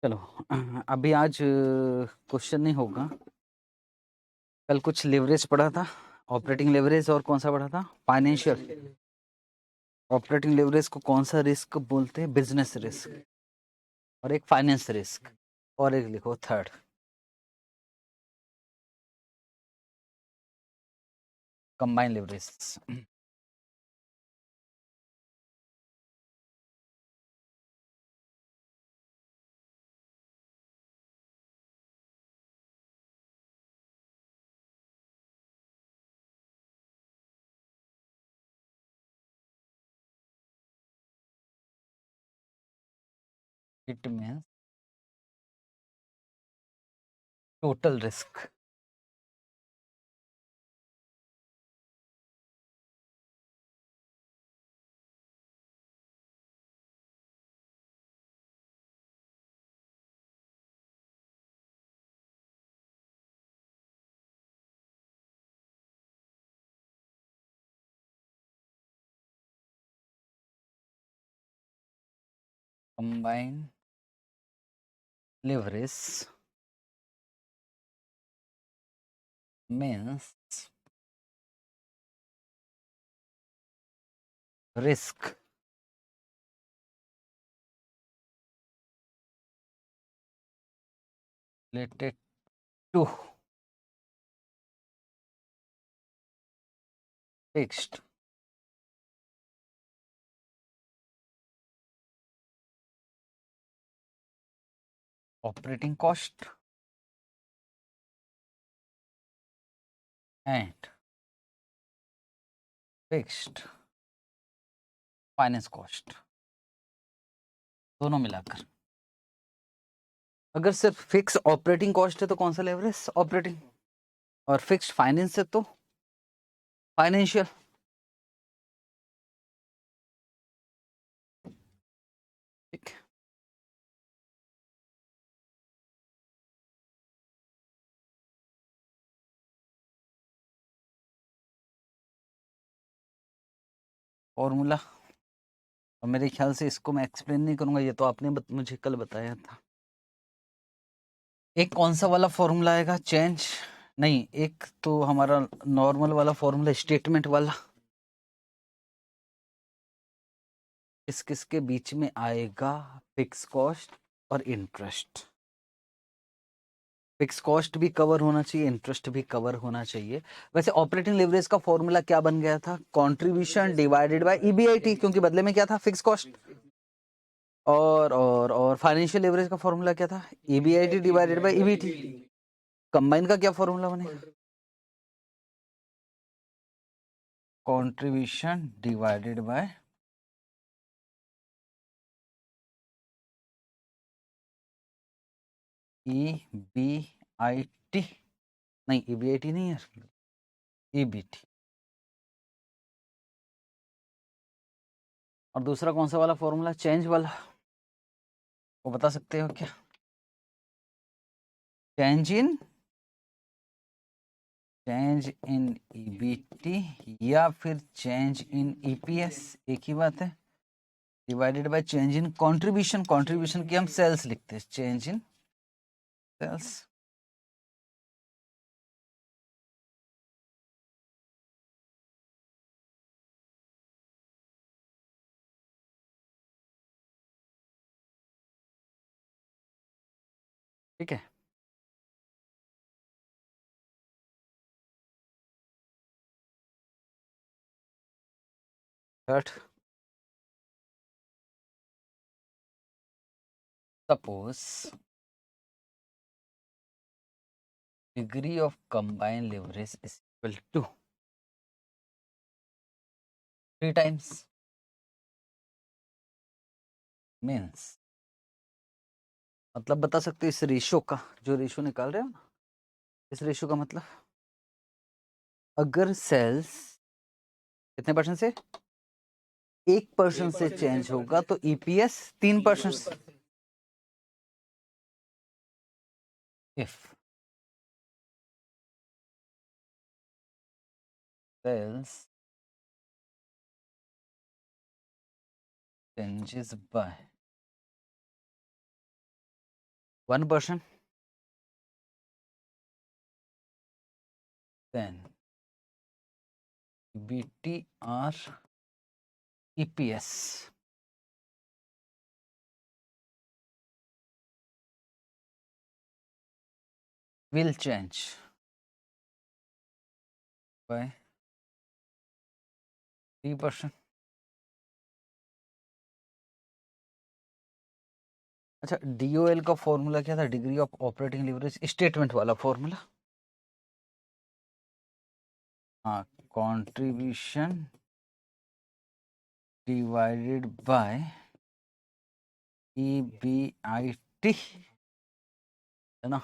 चलो अभी आज क्वेश्चन नहीं होगा। कल कुछ लेवरेज पढ़ा था, ऑपरेटिंग लेवरेज, और कौन सा पढ़ा था? फाइनेंशियल। ऑपरेटिंग लेवरेज को कौन सा रिस्क बोलते हैं? बिजनेस रिस्क, और एक फाइनेंस रिस्क, और एक लिखो third. Combine leverage. It means total risk. Combine leverage means risk related to fixed operating cost and fixed finance cost, दोनों मिलाकर। अगर सिर्फ फिक्स ऑपरेटिंग कॉस्ट है तो कौन सा लेवरेज? ऑपरेटिंग। और फिक्स्ड फाइनेंस है तो फाइनेंशियल। ठीक। फॉर्मूला, और मेरे ख्याल से इसको मैं एक्सप्लेन नहीं करूंगा, ये तो आपने मुझे कल बताया था। एक कौन सा वाला फॉर्मूला आएगा? चेंज नहीं, एक तो हमारा नॉर्मल वाला फॉर्मूला, स्टेटमेंट वाला। किस किस के बीच में आएगा? फिक्स कॉस्ट और इंटरेस्ट। फिक्स कॉस्ट भी कवर होना चाहिए, इंटरेस्ट भी कवर होना चाहिए। वैसे ऑपरेटिंग लेवरेज का फॉर्मूला क्या बन गया था? कंट्रीब्यूशन डिवाइडेड बाय ईबीआईटी, क्योंकि बदले में क्या था? Fix cost. और फाइनेंशियल लेवरेज का फॉर्मूला क्या था? EBIT divided by EBT. Combine का क्या फॉर्मूला बनेगा? Contribution divided by EBIT. नहीं, ईबीआईटी नहीं है, ईबीटी। और दूसरा कौन सा वाला फॉर्मूला? चेंज वाला, वो बता सकते हो क्या? चेंज इन ईबीटी या फिर चेंज इन ईपीएस, एक ही बात है। Divided by change in contribution, contribution की हम सेल्स लिखते हैं, चेंज इन सेल्स। ठीक है। Third, suppose degree of combined leverage is equal to 3 times, means मतलब बता सकते हो इस रेशो का, जो रेशो निकाल रहे हो ना, इस रेशो का मतलब अगर सेल्स कितने परसेंट से? 1% से चेंज होगा तो EPS 3%। If sales changes by 1%, then BTR EPS will change by 3%. अच्छा, DOL का फॉर्मूला क्या था? Degree of operating leverage, statement वाला फॉर्मूला। हाँ, कंट्रीब्यूशन डिवाइडेड बाय EBIT, है ना।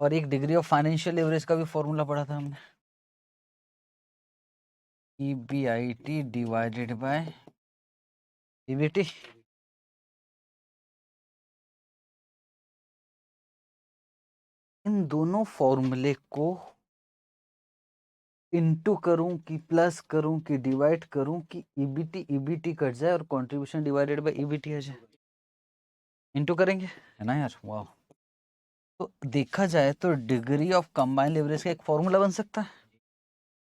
और एक डिग्री ऑफ फाइनेंशियल लीवरेज का भी फॉर्मूला पढ़ा था हमने, EBIT डिवाइडेड बाय EBT। इन दोनों फॉर्मूले को इनटू करूं कि प्लस करूं कि डिवाइड करूं कि EBT कट जाए और कंट्रीब्यूशन डिवाइडेड बाय EBT आ जाए। इनटू करेंगे, है ना यार। वाह। तो देखा जाए तो डिग्री ऑफ कंबाइंड लीवरेज का एक फॉर्मूला बन सकता है,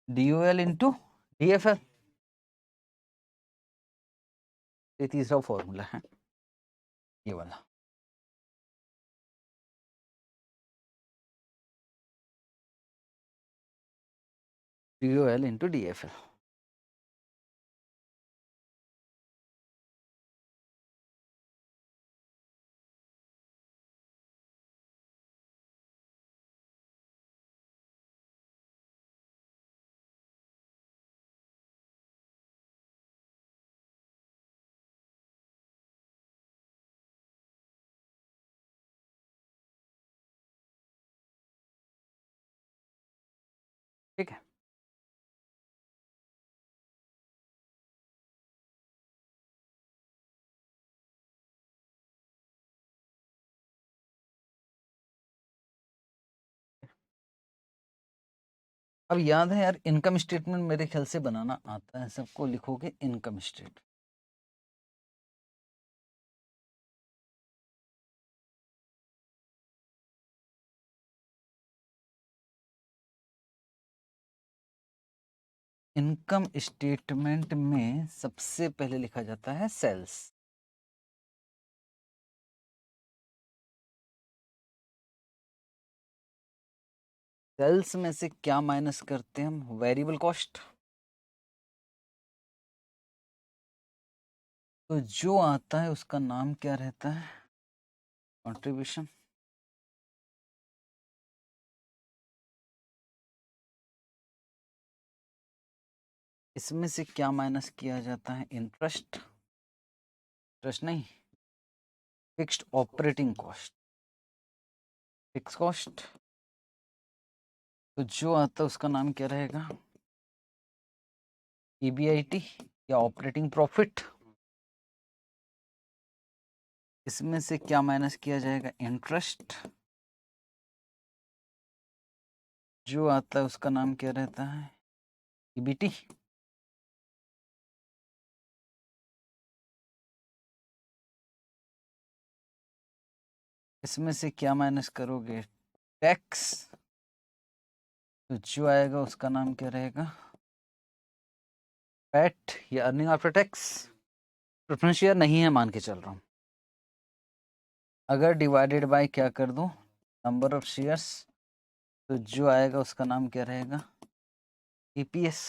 DOL इंटू DFL। ये तीसरा फॉर्मूला है, ये वाला। DOL into DFL। ठीक है। अब याद है यार, इनकम स्टेटमेंट मेरे ख्याल से बनाना आता है सबको। लिखोगे इनकम स्टेटमेंट। इनकम स्टेटमेंट में सबसे पहले लिखा जाता है सेल्स। सेल्स में से क्या माइनस करते हैं हम? Variable cost. तो जो आता है उसका नाम क्या रहता है? कंट्रीब्यूशन। इसमें से क्या माइनस किया जाता है? इंटरेस्ट। इंटरेस्ट नहीं, fixed operating cost, fix cost. तो जो आता है उसका नाम क्या रहेगा? EBIT या ऑपरेटिंग प्रॉफिट। इसमें से क्या माइनस किया जाएगा? इंटरेस्ट। जो आता है उसका नाम क्या रहता है? EBT। इसमें से क्या माइनस करोगे? टैक्स। तो जो आएगा उसका नाम क्या रहेगा? पैट या earning after tax. Preference share नहीं है मान के चल रहा हूँ। अगर डिवाइडेड बाय क्या कर दूं? नंबर ऑफ शेयर्स, तो जो आएगा उसका नाम क्या रहेगा? EPS।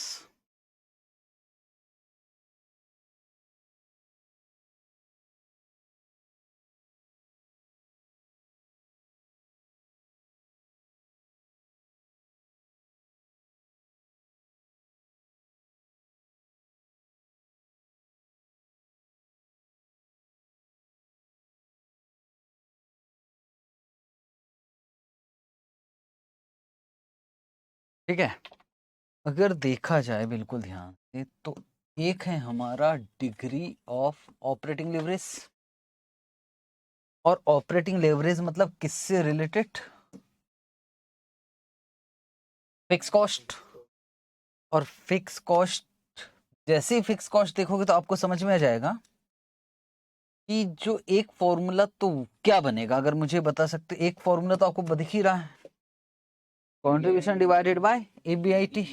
ठीक है। अगर देखा जाए बिल्कुल ध्यान से, तो एक है हमारा डिग्री ऑफ ऑपरेटिंग लेवरेज। और ऑपरेटिंग लेवरेज मतलब किससे रिलेटेड? Fix cost. और फिक्स कॉस्ट, जैसे ही फिक्स कॉस्ट देखोगे तो आपको समझ में आ जाएगा कि जो एक फॉर्मूला तो क्या बनेगा, अगर मुझे बता सकते। एक फॉर्मूला तो आपको दिख ही रहा है, contribution divided bye EBIT,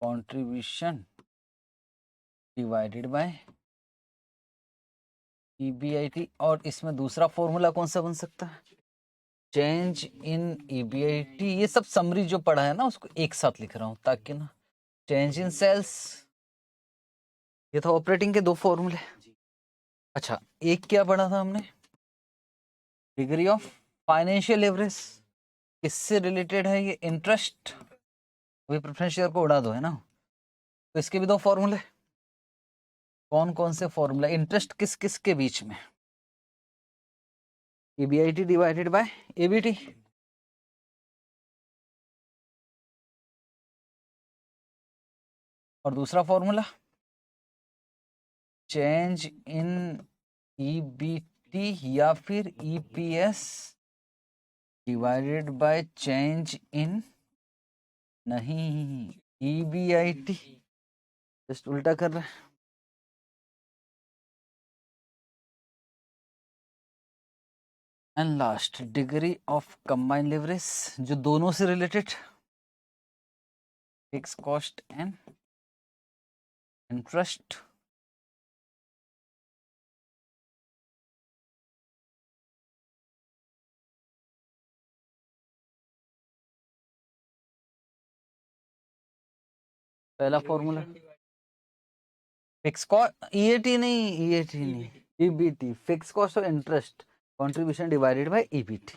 contribution divided bye EBIT। और इसमें दूसरा फॉर्मूला कौन सा बन सकता है, चेंज इन EBIT। ये सब समरी जो पढ़ा है ना उसको एक साथ लिख रहा हूं ताकि ना, चेंज इन सेल्स, ये था ऑपरेटिंग के दो फॉर्मूले। अच्छा, एक क्या पढ़ा था हमने, डिग्री ऑफ फाइनेंशियल लेवरेज, किससे रिलेटेड है ये, इंटरेस्ट। अभी प्रेफरेंस शेयर को उड़ा दो है ना, तो इसके भी दो फॉर्मूले। कौन कौन से फॉर्मूला, इंटरेस्ट किस किस के बीच में, EBIT डिवाइडेड बाय EBT। और दूसरा फॉर्मूला चेंज इन EBT या फिर EPS divided by change in, नहीं, EBIT, जस्ट उल्टा कर रहे हैं। And last degree of combined leverage, जो दोनों से related, fix cost and interest. पहला फॉर्मूला फिक्स कॉस्ट, EAT नहीं, EAT नहीं, EBT, फिक्स कॉस्ट और interest, contribution divided by EBT।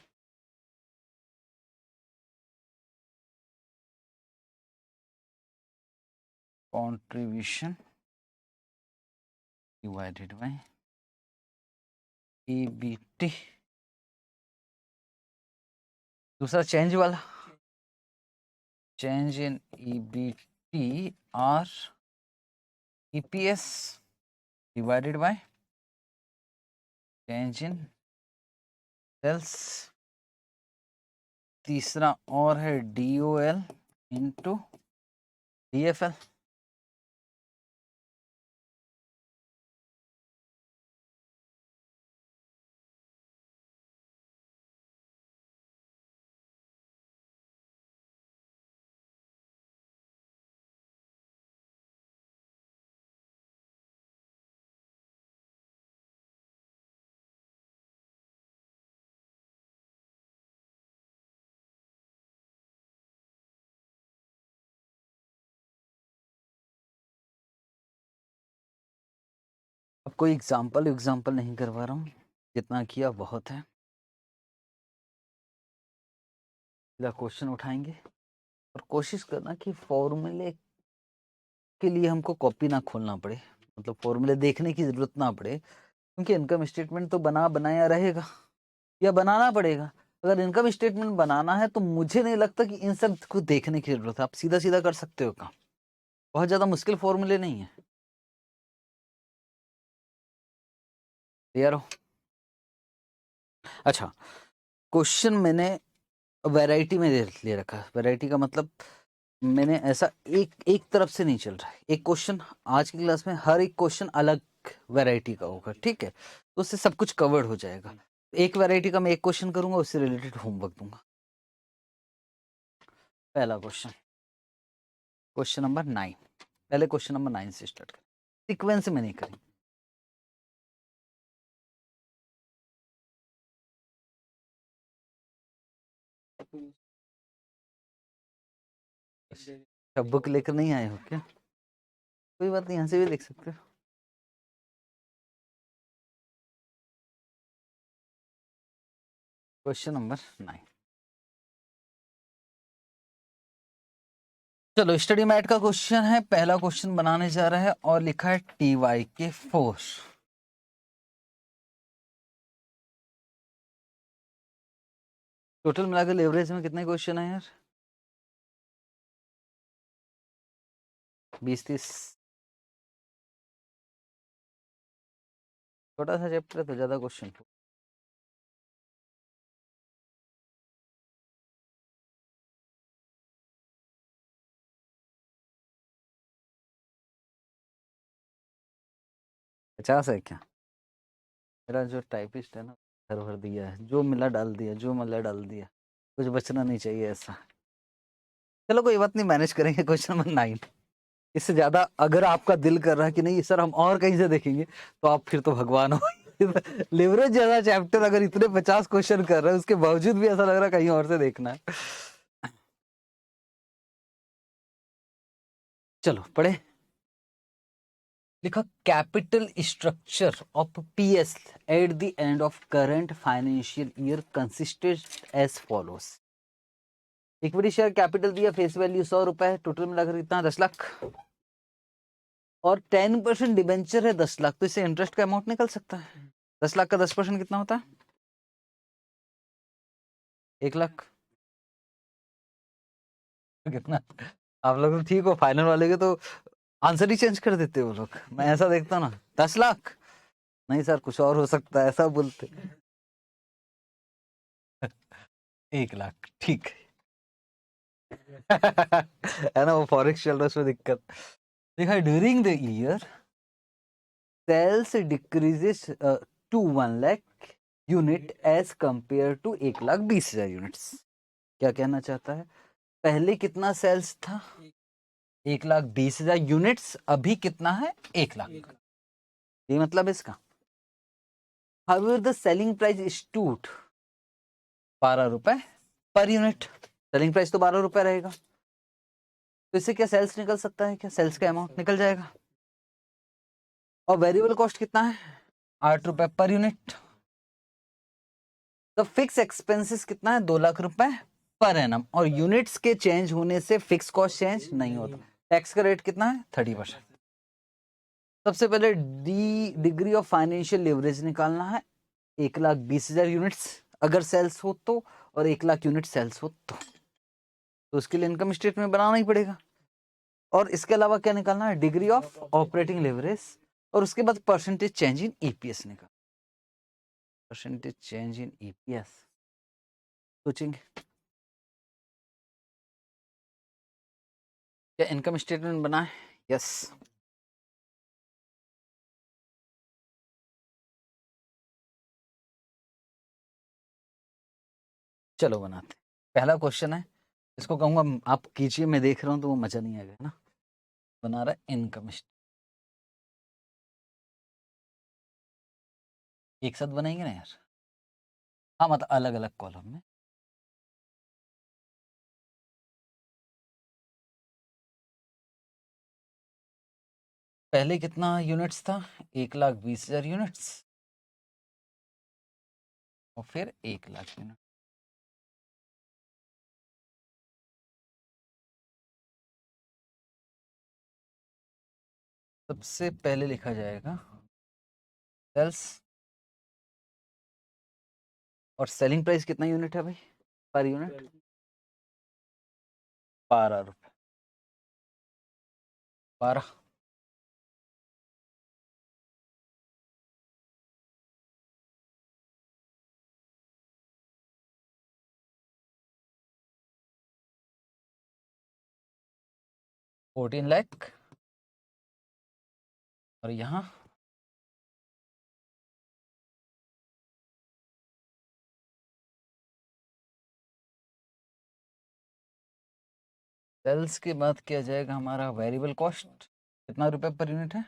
Contribution divided by EBT। दूसरा चेंज वाला, चेंज इन EBT और EPS divided by change in sales. तीसरा और है DOL इंटू DFL। अब कोई एग्जाम्पल नहीं करवा रहा हूँ, जितना किया बहुत है। क्वेश्चन उठाएंगे और कोशिश करना कि फॉर्मूले के लिए हमको कॉपी ना खोलना पड़े, मतलब फॉर्मूले देखने की जरूरत ना पड़े, क्योंकि इनकम स्टेटमेंट तो बनाया रहेगा या बनाना पड़ेगा। अगर इनकम स्टेटमेंट बनाना है तो मुझे नहीं लगता कि इन सब को देखने की जरूरत है, आप सीधा सीधा कर सकते हो काम, बहुत ज्यादा मुश्किल फॉर्मूले नहीं है। तैयार हो? अच्छा, क्वेश्चन मैंने वैरायटी में ले रखा है। वैरायटी का मतलब मैंने ऐसा एक एक तरफ से नहीं चल रहा है। एक क्वेश्चन आज की क्लास में, हर एक क्वेश्चन अलग वैरायटी का होगा, ठीक है, तो उससे सब कुछ कवर्ड हो जाएगा। एक वैरायटी का मैं एक क्वेश्चन करूंगा, उससे रिलेटेड होमवर्क दूंगा। पहला क्वेश्चन, क्वेश्चन नंबर 9। पहले क्वेश्चन नंबर 9 से स्टार्ट करें, सीक्वेंस में नहीं करें। सब बुक लेकर नहीं आए हो क्या? कोई बात नहीं, यहाँ से भी देख सकते हो। क्वेश्चन नंबर 9, चलो स्टडी मैट का क्वेश्चन है। पहला क्वेश्चन बनाने जा रहा है और लिखा है TY के 4। टोटल मिलाकर लेवरेज में कितने क्वेश्चन है यार? 20-30। छोटा सा चैप्टर है तो ज्यादा क्वेश्चन। 50 है क्या? मेरा जो टाइपिस्ट है ना, भर भर दिया है, जो मिला डाल दिया, जो मिला डाल दिया, कुछ बचना नहीं चाहिए ऐसा। चलो कोई बात नहीं, मैनेज करेंगे। Question number 9। इससे ज्यादा अगर आपका दिल कर रहा है कि नहीं सर हम और कहीं से देखेंगे, तो आप फिर तो भगवान हो। लिवरेज जैसा चैप्टर अगर इतने 50 क्वेश्चन कर रहे हैं, उसके बावजूद भी ऐसा लग रहा है कहीं और से देखना है। चलो पढ़े। लिखा capital structure of PS at the end of current financial year consisted as follows. Equity share capital दिया, फेस वैल्यू 100 रुपए, टोटल मिलाकर कितना 10 लाख, और 10% डिबेंचर है 10 लाख, तो इससे इंटरेस्ट का अमाउंट निकल सकता है। 10 लाख का 10% कितना होता है? 1 लाख। कितना? आप लोग तो ठीक हो, फाइनल वाले के तो आंसर ही चेंज कर देते हो लोग। मैं ऐसा देखता ना 10 लाख, नहीं सर कुछ और हो सकता है, ऐसा बोलते। 1 लाख ठीक है ना, वो फॉरेक्स चल रहा है उसमें दिक्कत। देखा during the year sales decreases to 1 lakh unit as compare to 1,20,000 units. क्या कहना चाहता है? पहले कितना सेल्स था? 1,20,000 यूनिट्स। अभी कितना है? 1 लाख। ये मतलब इसका। However the selling price stood 12 रुपए पर यूनिट। सेलिंग प्राइस तो 12 रुपए रहेगा, तो इससे क्या सेल्स निकल सकता है? क्या सेल्स का अमाउंट निकल जाएगा? और वेरिएबल कॉस्ट कितना है? 8 रुपए पर यूनिट। तो फिक्स एक्सपेंसेस कितना है? 2 लाख रुपए पर एनम। और यूनिट्स के चेंज होने से फिक्स कॉस्ट चेंज नहीं होता। टैक्स का रेट कितना है? 30%। सबसे पहले डिग्री ऑफ फाइनेंशियल लेवरेज निकालना है। 1,20,000 यूनिट्स अगर सेल्स हो तो, और 1 लाख यूनिट सेल्स हो तो उसके लिए इनकम स्टेटमेंट बनाना ही पड़ेगा। और इसके अलावा क्या निकालना है? डिग्री ऑफ ऑपरेटिंग लेवरेज, और उसके बाद परसेंटेज चेंज इन ईपीएस निकाल। परसेंटेज चेंज इन ईपीएस सोचेंगे क्या इनकम स्टेटमेंट बना है? यस। चलो बनाते। पहला क्वेश्चन है, इसको कहूंगा आप कीजिए, मैं देख रहा हूं तो वो मजा नहीं आएगा ना। बना रहा है इनकम स्टेटमेंट, एक साथ बनाएंगे ना यार। हाँ मतलब अलग अलग कॉलम में। पहले कितना यूनिट्स था? 1,20,000 यूनिट्स, और फिर 1 लाख यूनिट। सबसे पहले लिखा जाएगा सेल्स, और सेलिंग प्राइस कितना यूनिट है भाई पर यूनिट? 12 रुपए। 12। ₹14 लाख। और यहाँ सेल्स के बाद किया जाएगा हमारा वेरिएबल कॉस्ट। कितना रुपए पर यूनिट है?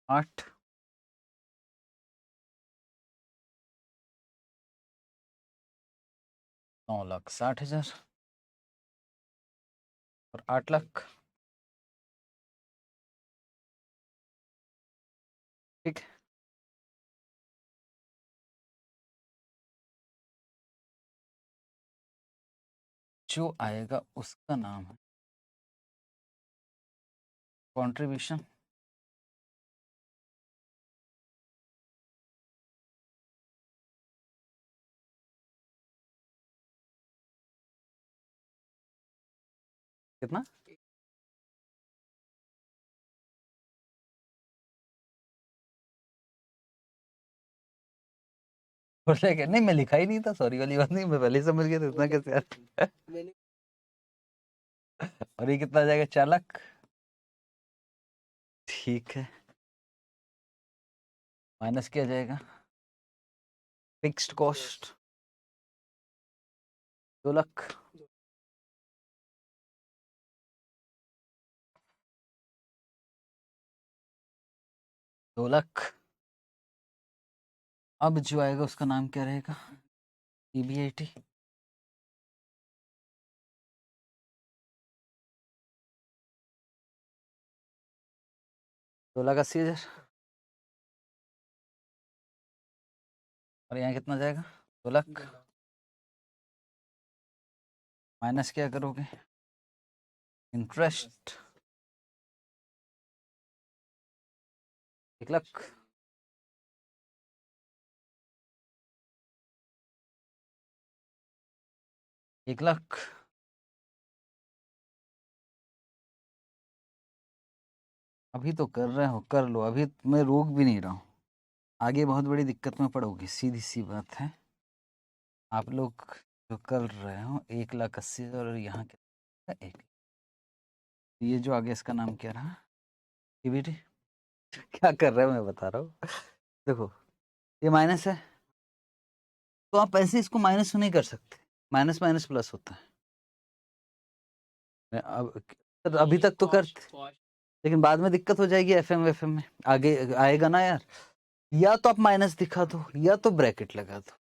8। 9,60,000 और 8 लाख। ठीक है। जो आएगा उसका नाम है कंट्रीब्यूशन। कितना? बोले कि नहीं मैं लिखा ही नहीं था, सॉरी वाली बात नहीं, मैं पहले ही समझ गया था। इतना कैसे यार? और ये कितना आ जाएगा? 4 लाख। ठीक है। माइनस किया जाएगा फिक्स्ड कॉस्ट 2 लाख, दो लाख। अब जो आएगा उसका नाम क्या रहेगा? EBIT। 2,80,000 और यहाँ कितना जाएगा? 2 लाख। माइनस क्या करोगे? इंटरेस्ट 1 लाख। एक लाख। अभी तो कर रहे हो, कर लो, अभी मैं रोक भी नहीं रहा हूँ। आगे बहुत बड़ी दिक्कत में पड़ोगी, सीधी सी बात है। आप लोग जो कर रहे हो 1,80,000 और यहाँ क्या 1, ये जो आगे इसका नाम क्या रहा? EBT। क्या कर रहे हो मैं बता रहा हूँ। देखो ये माइनस है, तो आप ऐसे इसको माइनस नहीं कर सकते, माइनस माइनस प्लस होता है। अब अभी तक तो कर, लेकिन बाद में दिक्कत हो जाएगी FM में, आगे आएगा ना यार। या तो आप माइनस दिखा दो या तो ब्रैकेट लगा दो,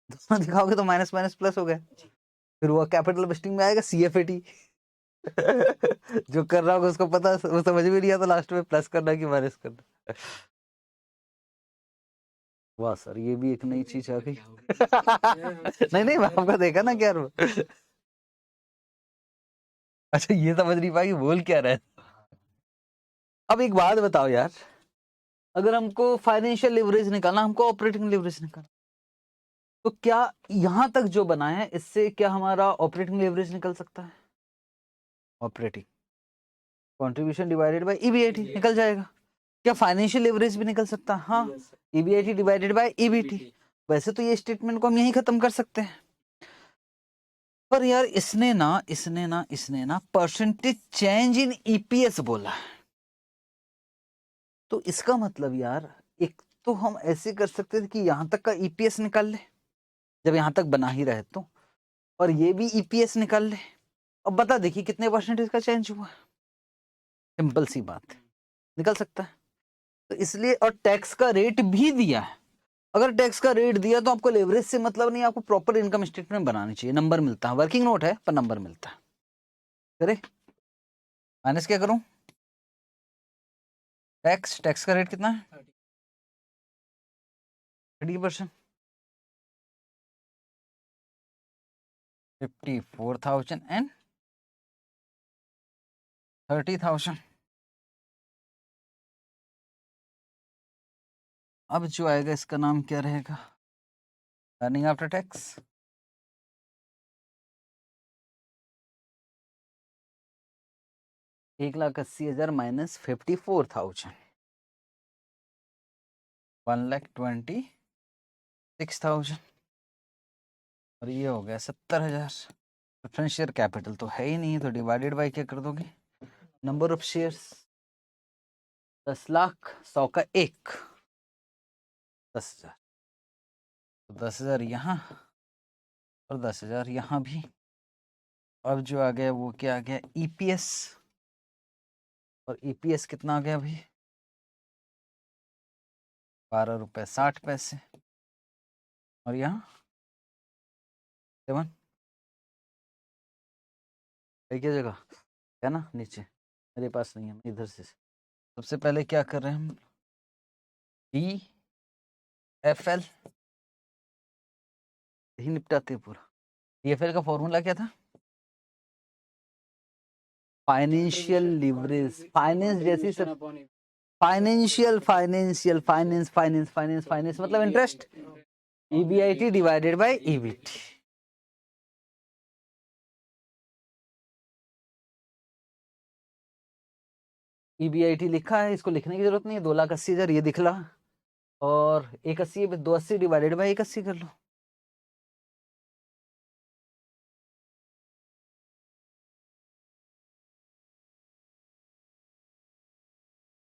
दोनों दिखाओगे तो माइनस माइनस प्लस हो गया। फिर वो कैपिटल बस्टिंग में आएगा CFAT। जो कर रहा होगा उसको पता, वो समझ भी नहीं आता लास्ट में प्लस करना कि माइनस करना। वाह सर, ये भी एक नई चीज आ गई। नहीं नहीं, मैं आपका देखा ना क्या। अच्छा ये समझ नहीं पाई बोल क्या रहे। अब एक बात बताओ यार, अगर हमको फाइनेंशियल लिवरेज निकालना, हमको ऑपरेटिंग लिवरेज निकालना, तो क्या यहां तक जो बना है इससे क्या हमारा ऑपरेटिंग लिवरेज निकल सकता है? Operating contribution divided bye EBIT निकल जाएगा। क्या फाइनेंशियल लिवरेज भी निकल सकता है? हाँ, EBIT डिवाइडेड बाय EBT। वैसे तो ये स्टेटमेंट को हम यहीं खत्म कर सकते हैं, पर यार इसने ना परसेंटेज चेंज इन EPS बोला है। तो इसका मतलब यार, एक तो हम ऐसे कर सकते थे कि यहां तक का EPS निकाल ले, जब यहां तक बना ही रहे तो, और ये भी EPS निकाल ले। अब बता देखिए कितने परसेंटेज का चेंज हुआ। सिंपल सी बात है, निकल सकता है। तो इसलिए, और टैक्स का रेट भी दिया है। अगर टैक्स का रेट दिया तो आपको लेवरेज से मतलब नहीं, आपको प्रॉपर इनकम स्टेटमेंट बनानी चाहिए। नंबर मिलता है, वर्किंग नोट है पर नंबर मिलता है। करे माइनस क्या करूं? टैक्स का रेट कितना है? 30%। 54,000 एंड 30,000। अब जो आएगा इसका नाम क्या रहेगा? Earning after tax. $1,80,000 माइनस 54,000, 1,26,000, और ये हो गया 70,000। प्रेफरेंस शेयर कैपिटल तो है ही नहीं, तो डिवाइडेड बाय क्या कर दोगे? Number of shares. 10 लाख 100 का 1, 10,000। तो 10,000 यहाँ और 10,000 यहाँ भी। अब जो आ गया वो क्या आ गया? EPS। और EPS कितना आ गया भाई? 12 रुपये 60 पैसे। और यहाँ 7 एक ही जगह है ना, नीचे मेरे पास नहीं है, इधर से। सबसे पहले क्या कर रहे हैं हम? DFL ही निपटाते हैं पूरा। DFL का फॉर्मूला क्या था? Financial leverage. फाइनेंस जैसी सब, financial financial finance finance finance finance मतलब interest. EBIT divided by EBT। EBIT लिखा है, इसको लिखने की जरूरत नहीं है। 2,80,000 ये दिख रहा, और 180 पे 280 डिवाइडेड बाय 180 कर लो।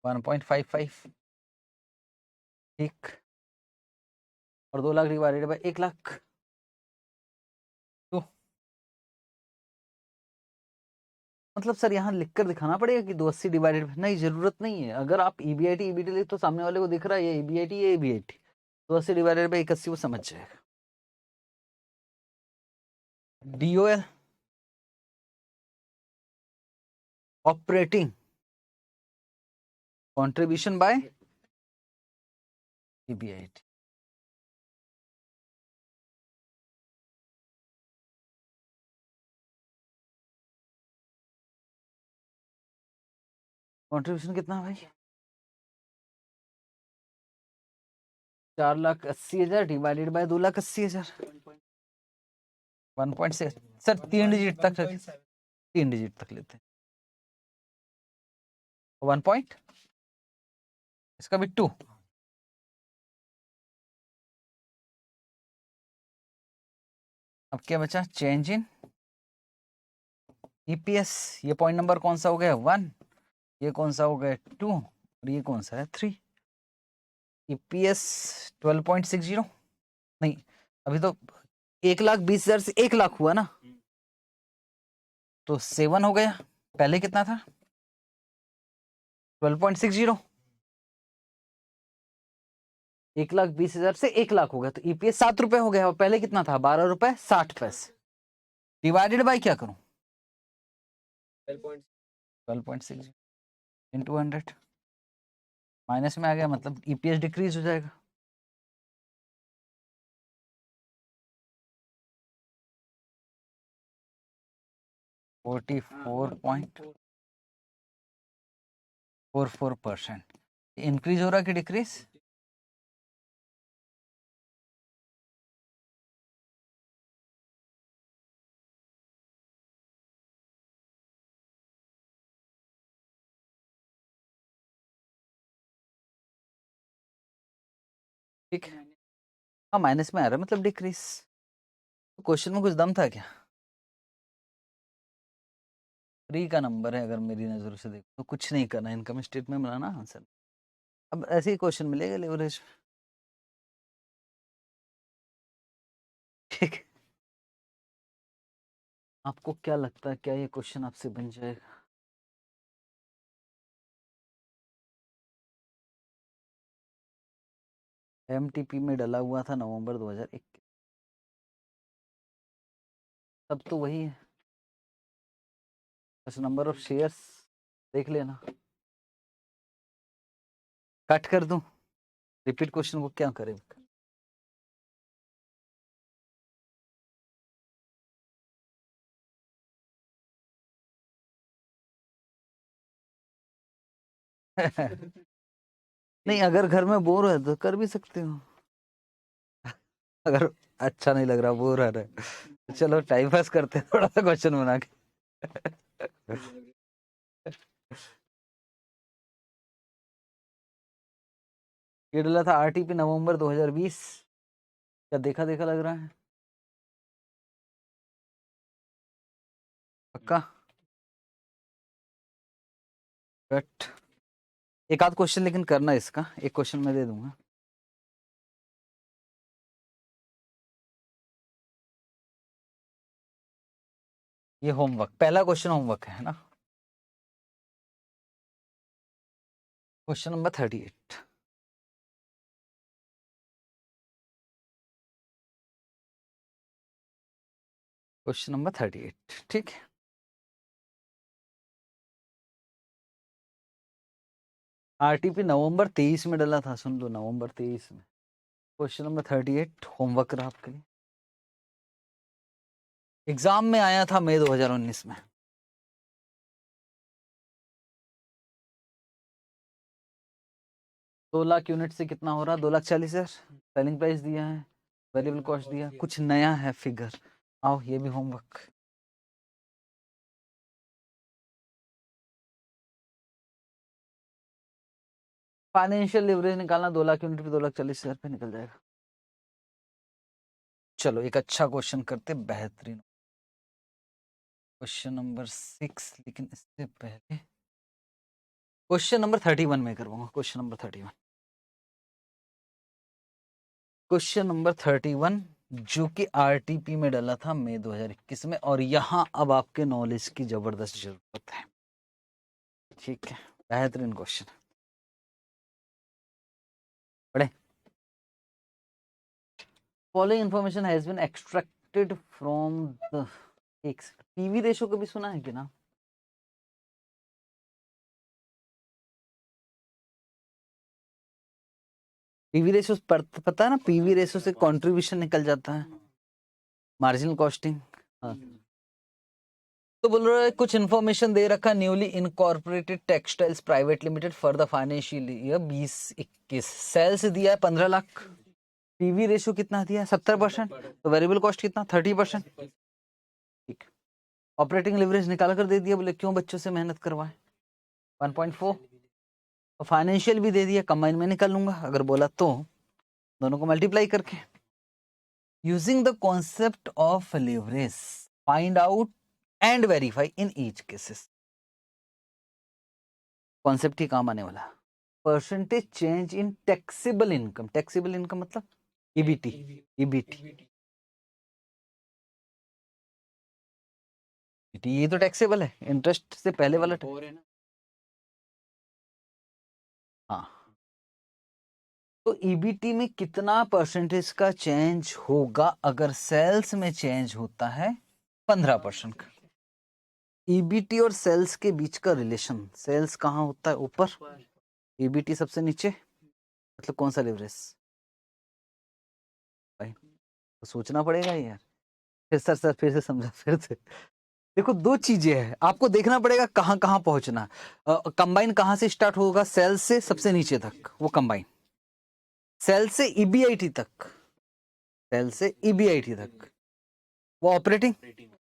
$1.55। ठीक, और 2 लाख डिवाइडेड बाय 1 लाख, तो मतलब सर यहाँ लिखकर दिखाना पड़ेगा कि 280 डिवाइडेड, नहीं जरूरत नहीं है। अगर आप ईबीआईटी ईबीटी लिख तो सामने वाले को दिख रहा है ये ईबीआईटी ये ईबीआईटी, 280 डिवाइडेड बाय 81 वो समझ जाएगा। DOL operating contribution by EBIT, contribution कितना है भाई? 4,80,000 डिवाइडेड बाय 2,80,000, 1.6 सर 3 डिजिट तक, 3 डिजिट तक लेते हैं। 1 पॉइंट, इसका भी 2, अब क्या बचा? चेंज इन ईपीएस, ये पॉइंट नंबर कौन सा हो गया? 1, ये कौन सा हो गया? 2, और ये कौन सा है? 3। ईपीएस 12.60, नहीं अभी तो 1,20,000 से 1 लाख हुआ ना, तो 7 हो गया। पहले कितना था? 12.60, 1,20,000 से 1 लाख हो गया, तो ईपीएस 7 रुपए हो गया। और पहले कितना था? 12 रुपए 60 पैसे। डिवाइडेड बाय क्या करूं? 12.60 इंटू 100, माइनस में आ गया, मतलब ईपीएस डिक्रीज हो जाएगा। %44.44 इंक्रीज हो रहा है कि डिक्रीज? ठीक है, हाँ माइनस में आ रहा है मतलब डिक्रीज। तो क्वेश्चन में कुछ दम था क्या? 3 का नंबर है अगर मेरी नजर से देखो तो, कुछ नहीं करना, इनकम स्टेटमेंट बनाना, आंसर। अब ऐसे ही क्वेश्चन मिलेगा लेवरेज। ठीक, आपको क्या लगता है क्या ये क्वेश्चन आपसे बन जाएगा? एमटीपी में डला हुआ था नवंबर 2021, तब तो वही है, बस नंबर ऑफ शेयर्स देख लेना। कट कर दूं? रिपीट क्वेश्चन को क्या करें? नहीं, अगर घर में बोर है तो कर भी सकते हो, अगर अच्छा नहीं लग रहा, बोर आ रहा है, तो चलो टाइम पास करते हैं थोड़ा सा क्वेश्चन बना के। ये डला था आरटीपी नवंबर 2020, क्या देखा देखा लग रहा है? पक्का? कट। एक आध क्वेश्चन लेकिन करना इसका, एक क्वेश्चन मैं दे दूंगा। ये होमवर्क, पहला क्वेश्चन होमवर्क है ना? क्वेश्चन नंबर 38, क्वेश्चन नंबर 38, ठीक है। आरटीपी नवंबर 23 में डला था, सुन लो, नवंबर 23 में। क्वेश्चन नंबर 38 होमवर्क रहा आपके लिए, एग्जाम में आया था मई 2019 में। 2 लाख यूनिट से कितना हो रहा? 2,40,000। सेलिंग प्राइस दिया है, वेरिएबल कॉस्ट दिया, कुछ नया है फिगर। आओ ये भी होमवर्क। फाइनेंशियल लिवरेज निकालना, 2 लाख यूनिट पे 2,40,000 पे निकल जाएगा। चलो एक अच्छा क्वेश्चन करते, बेहतरीन क्वेश्चन नंबर 6, लेकिन इससे पहले क्वेश्चन नंबर 31 में करवाऊंगा, क्वेश्चन नंबर 31। क्वेश्चन नंबर 31 जो कि आरटीपी में डाला था मई 2021 में, और यहाँ अब आपके नॉलेज की जबरदस्त जरूरत है। ठीक है, बेहतरीन क्वेश्चन पढ़े। Following information has been extracted from the PV ratio कभी सुना है कि ना? पीवी रेशो पता है ना, पीवी रेशो से कंट्रीब्यूशन निकल जाता है, मार्जिनल कॉस्टिंग। हाँ, तो बोल रहा है कुछ इन्फॉर्मेशन दे रखा, newly incorporated textiles private limited for the financial year 2021 sales दिया है 15 लाख, पीवी रेशियो कितना दिया है 70%, तो वेरिएबल कॉस्ट कितना 30%। ठीक, ऑपरेटिंग लिवरेज निकाल कर दे दिया, बोले क्यों बच्चों से मेहनत करवाए 1.4, और फाइनेंशियल भी दे दिया, कंबाइन में निकाल लूंगा अगर बोला तो, दोनों को मल्टीप्लाई करके। Using the concept of leverage find out and verify in each cases. Concept ही काम आने वाला। Percentage change in taxable income, taxable income मतलब ईबीटी, ईबीटी ये तो टैक्सेबल है, इंटरेस्ट से पहले वाला हाँ, तो ईबीटी में कितना परसेंटेज का चेंज होगा अगर सेल्स में चेंज होता है 15% का। ईबीटी और सेल्स के बीच का रिलेशन, सेल्स कहाँ होता है ऊपर, ईबीटी सबसे नीचे, मतलब कौन सा लिवरेज भाई, तो सोचना पड़ेगा यार। फिर सर फिर से समझा, फिर से देखो, दो चीजें हैं, आपको देखना पड़ेगा कहाँ कहाँ पहुंचना। कंबाइन कहाँ से स्टार्ट होगा, सेल से सबसे नीचे तक वो कंबाइन, सेल से ईबीआईटी तक, सेल से ईबीआईटी तक वो ऑपरेटिंग,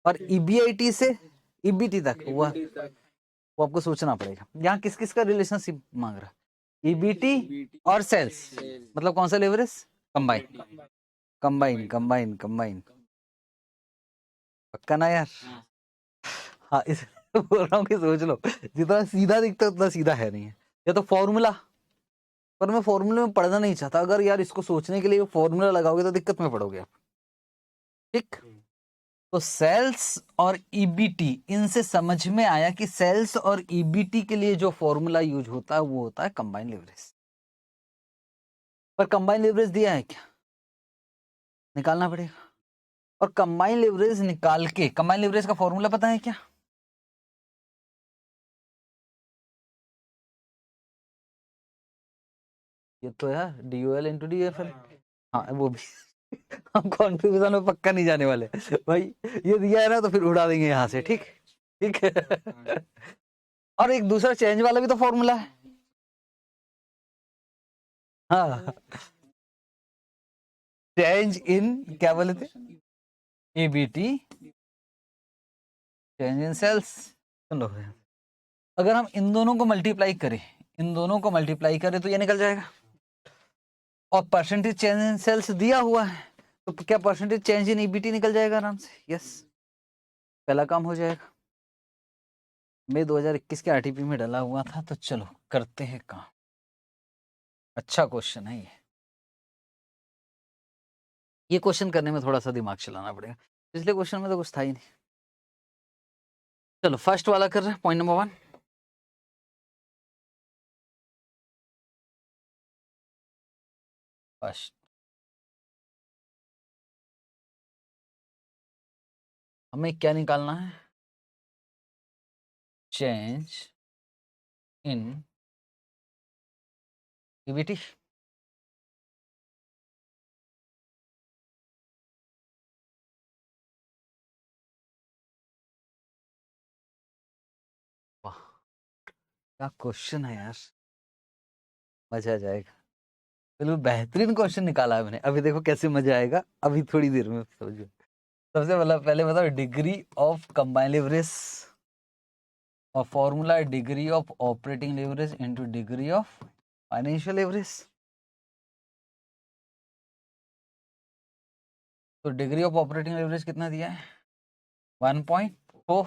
और ईबीआईटी से ईबीटी तक वो आपको सोचना पड़ेगा। यहाँ किस किस का रिलेशनशिप मांग रहा है, ईबीटी और सेल्स, मतलब कौन सा leverage, combine, combine combine combine, पक्का ना यार? हाँ, इस बोल रहा हूँ कि सोच लो, जितना सीधा दिखता है उतना सीधा है नहीं है, या तो फॉर्मूला, पर मैं फॉर्मूले में पढ़ना नहीं चाहता, अगर यार इसको सोचने के लिए फॉर्मूला लगाओगे तो दिक्कत में पड़ोगे आप। ठीक, तो सेल्स और ईबीटी, इनसे समझ में आया कि सेल्स और ईबीटी के लिए जो फॉर्मूला यूज होता है वो होता है कंबाइन लिवरेज। पर कंबाइन लिवरेज दिया है क्या, निकालना पड़ेगा, और कंबाइन लिवरेज निकाल के, कंबाइन लिवरेज का फॉर्मूला पता है क्या? ये तो यार DOL इंटू DFL। हाँ, वो भी हम कॉन्ट्रीब्यूशन में पक्का नहीं जाने वाले भाई, ये दिया है ना तो फिर उड़ा देंगे यहाँ से। ठीक, ठीक है। और एक दूसरा चेंज वाला भी तो फॉर्मूला है। हाँ, चेंज इन क्या बोले थे, ईबीटी, चेंज इन सेल्स। सुन लो, अगर हम इन दोनों को मल्टीप्लाई करें, इन दोनों को मल्टीप्लाई करें तो ये निकल जाएगा, और परसेंटेज चेंज इन सेल्स दिया हुआ है, तो क्या परसेंटेज चेंज इन ईबीटी निकल जाएगा आराम से। यस, पहला काम हो जाएगा। मई 2021 के आरटीपी में डाला हुआ था, तो चलो करते हैं काम। अच्छा क्वेश्चन है ये क्वेश्चन करने में थोड़ा सा दिमाग चलाना पड़ेगा, पिछले क्वेश्चन में तो कुछ था ही नहीं। चलो फर्स्ट वाला कर रहे हैं, पॉइंट नंबर 1। फर्स्ट हमें क्या निकालना है, चेंज इन ईबीटी। वाह, क्या क्वेश्चन है यार, मजा आ जाएगा। बिल्कुल बेहतरीन क्वेश्चन निकाला है मैंने, अभी देखो कैसे मजा आएगा, अभी थोड़ी देर में समझो। सबसे पहले बताओ, डिग्री ऑफ कंबाइन लिवरेज, और फॉर्मूला है degree of operating leverage into degree of financial leverage. तो डिग्री ऑफ ऑपरेटिंग लिवरेज कितना दिया है 1.4,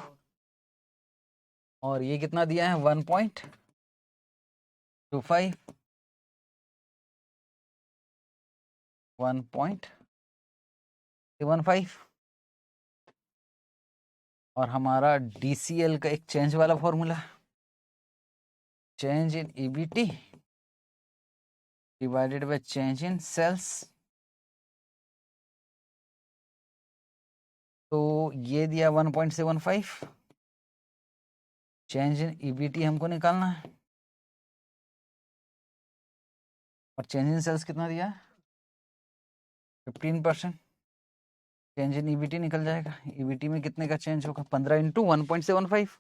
और ये कितना दिया है 1.25। 1.75 और हमारा DCL का एक चेंज वाला formula, change in EBT divided by change in sales. तो ये दिया 1.75, चेंज इन EBT हमको निकालना है, और चेंज इन सेल्स कितना दिया है 15%। चेंज इन EBT निकल जाएगा, EBT में कितने का चेंज होगा 15 इंटू 1.75,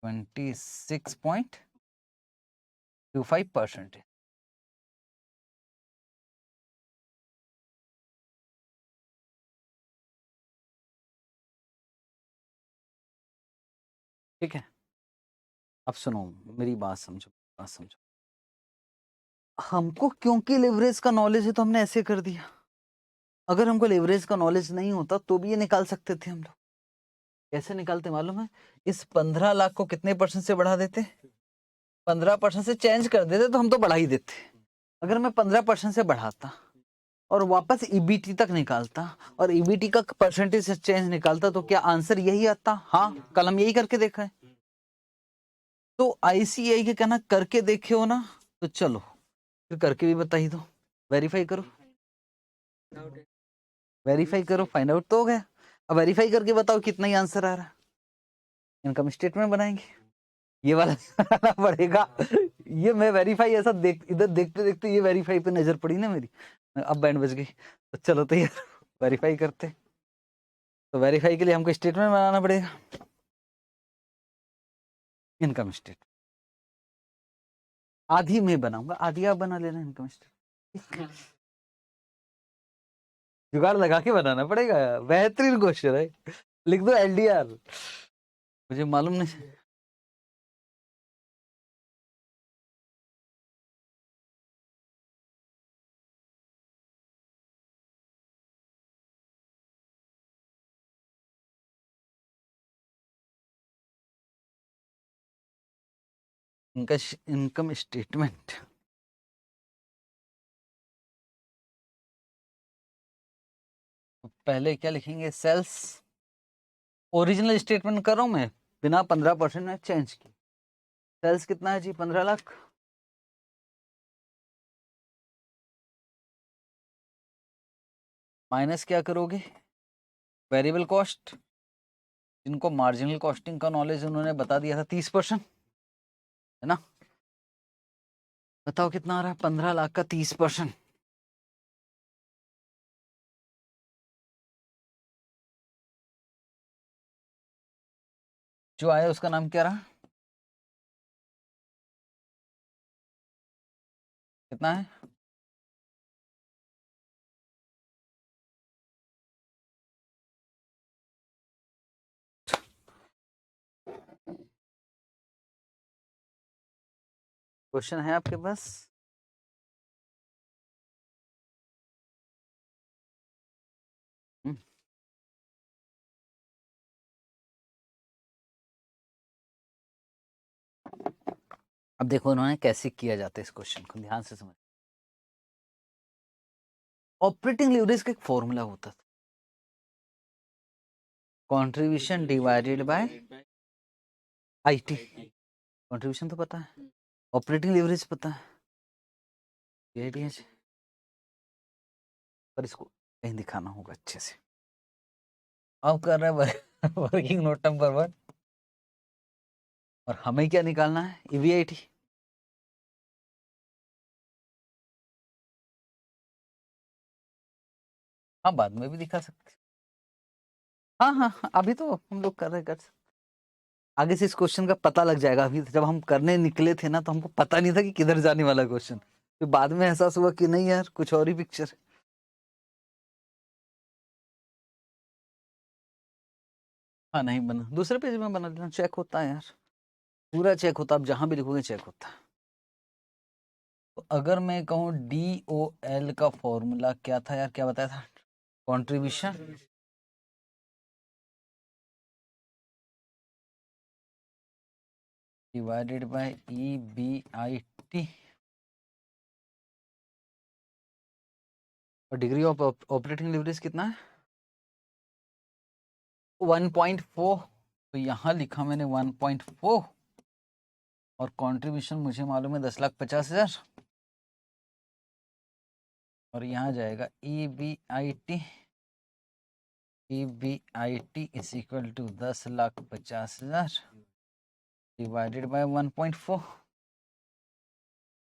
26.25%। ठीक है, अब सुनो मेरी बात समझो, बात समझो। हमको क्योंकि लेवरेज का नॉलेज है तो हमने ऐसे कर दिया, अगर हमको लेवरेज का नॉलेज नहीं होता तो भी ये निकाल सकते थे हम लोग। कैसे निकालते मालूम है, इस 15 लाख को कितने % से बढ़ा देते, 15% से चेंज कर देते तो हम तो बढ़ा ही देते। अगर मैं 15% से बढ़ाता और वापस EBT तक निकालता और EBT का परसेंटेज से चेंज निकालता तो क्या आंसर यही आता? हाँ, कल हम यही करके देखा है। तो ICAI के कहना करके देखे हो ना, तो चलो फिर करके भी बता ही दो, वेरीफाई करो, वेरीफाई करो, फाइंड आउट तो हो गया। अब वेरीफाई करके बताओ कितना ही आंसर आ रहा है। इनकम स्टेटमेंट बनाएंगे, ये वाला बनाना पड़ेगा। ये मैं वेरीफाई ऐसा देख, इधर देखते देखते ये वेरीफाई पे नजर पड़ी ना मेरी, अब बैंड बज गई। तो चलो तो यार वेरीफाई करते, तो वेरीफाई के लिए हमको स्टेटमेंट बनाना पड़ेगा, इनकम स्टेटमेंट। आधी मैं बनाऊंगा, आधी आप बना लेना इनकम स्टेटमेंट। जुगाड़ लगा के बनाना पड़ेगा, बेहतरीन क्वेश्चन है। लिख दो LDR, मुझे मालूम नहीं। इनका इनकम स्टेटमेंट, पहले क्या लिखेंगे, सेल्स। ओरिजिनल स्टेटमेंट कर रहा हूं मैं, बिना 15% में चेंज की। सेल्स कितना है जी, 15 लाख। माइनस क्या करोगे, वेरिएबल कॉस्ट, जिनको मार्जिनल कॉस्टिंग का नॉलेज उन्होंने बता दिया था 30%, है ना। बताओ कितना आ रहा है, 15 लाख का 30%। जो आया उसका नाम क्या रहा, कितना है? क्वेश्चन है आपके पास? अब देखो उन्होंने कैसे किया जाता है इस क्वेश्चन को, ध्यान से समझ। ऑपरेटिंग लीवरेज का एक फॉर्मूला होता था, contribution divided bye IT। Contribution तो पता है, ऑपरेटिंग लीवरेज पता है, ADH, पर इसको कहीं दिखाना होगा अच्छे से। अब कर रहे हैं वर्किंग नोट नंबर 1, और हमें क्या निकालना है, EBIT। हाँ, बाद में भी दिखा सकते। हाँ हाँ हाँ, अभी तो हम लोग कर रहे कर सकते। आगे से इस क्वेश्चन का पता लग जाएगा, अभी जब हम करने निकले थे ना तो हमको पता नहीं था कि किधर जाने वाला क्वेश्चन, फिर बाद में एहसास हुआ कि नहीं यार कुछ और ही पिक्चर। हाँ नहीं बना, दूसरे पेज में बना देना, चेक होता है यार, पूरा चेक होता, आप जहां भी लिखोगे चेक होता है। तो अगर मैं कहूँ DOL का फॉर्मूला क्या था यार, क्या बताया था, contribution divided bye EBIT degree of operating leverage कितना है? 1.4। तो यहाँ लिखा मैंने 1.4 और कंट्रीब्यूशन मुझे मालूम है 10,50,000 और यहाँ जाएगा EBIT is equal to 10,50,000 divided by 1.4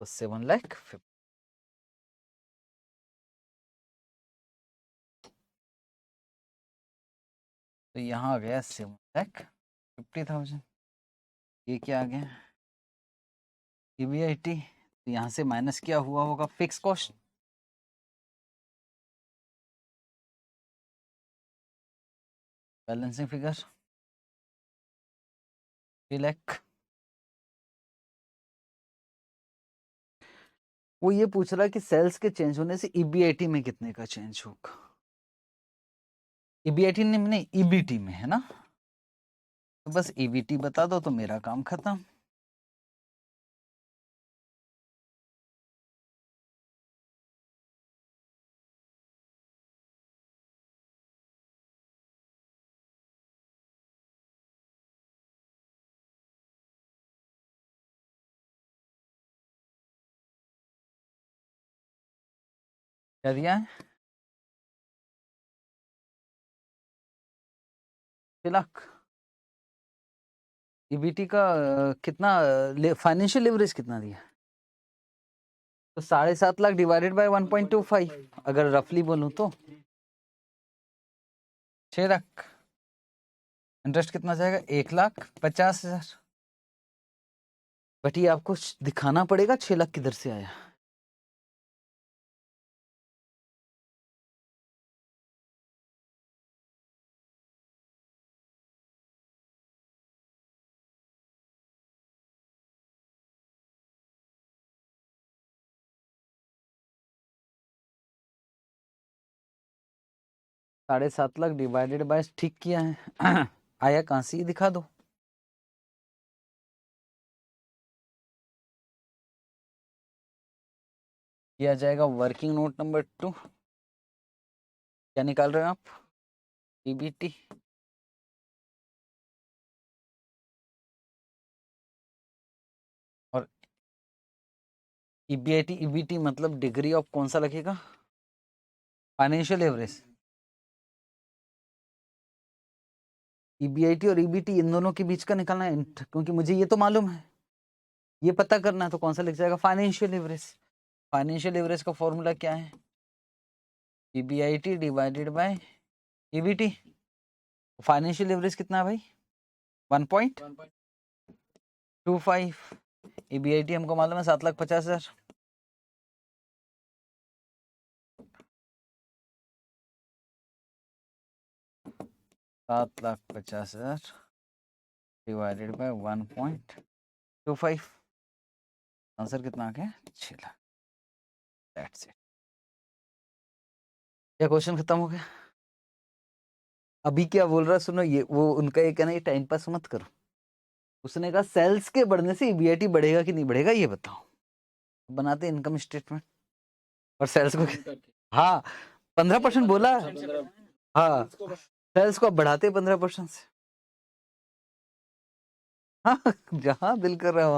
तो 7,50,000। तो यहाँ आ गया 7,50,000। ये क्या आ गया? EBIT। तो यहाँ से माइनस क्या हुआ होगा? Fix cost. Balancing figure 3 lakh. वो ये पूछ रहा है कि सेल्स के चेंज होने से EBIT में कितने का चेंज होगा? EBIT नहीं, EBT में है ना। तो बस EBT बता दो तो मेरा काम खत्म। क्या दिया है? 6 लाख। EBT का कितना फाइनेंशियल लिवरेज कितना दिया? तो 7.5 लाख डिवाइडेड बाय 1.25 अगर रफली बोलूं तो 6 लाख। इंटरेस्ट कितना जाएगा? 1,50,000। बट ये आपको दिखाना पड़ेगा 6 लाख किधर से आया। $7.5 लाख डिवाइडेड बाय ठीक किया है आया कहां से? दिखा दो। ये आ जाएगा वर्किंग नोट नंबर 2। क्या निकाल रहे हो आप? EBT और EBT मतलब डिग्री ऑफ कौन सा लगेगा? Financial average. EBIT और EBT इन दोनों के बीच का निकालना है क्योंकि मुझे ये तो मालूम है, ये पता करना है। तो कौन सा लिख जाएगा? Financial average. फाइनेंशियल एवरेज का फॉर्मूला क्या है? EBIT divided by EBT। Financial average कितना है भाई? 1.25। EBIT हमको मालूम है 7,50,000। $7,50,000 डिवाइडेड बाय 1.25। आंसर कितना आ गया? 6 लाख। That's it. ये क्वेश्चन खत्म हो गया। अभी क्या बोल रहा सुनो, ये वो उनका ये कहना, ये टाइम पास मत करो। उसने कहा सेल्स के बढ़ने से EBIT बढ़ेगा कि नहीं बढ़ेगा ये बताओ। बनाते इनकम स्टेटमेंट और सेल्स को हाँ 15% बोला। हाँ सेल्स को बढ़ाते 15% से। हाँ जहाँ दिल कर रहा है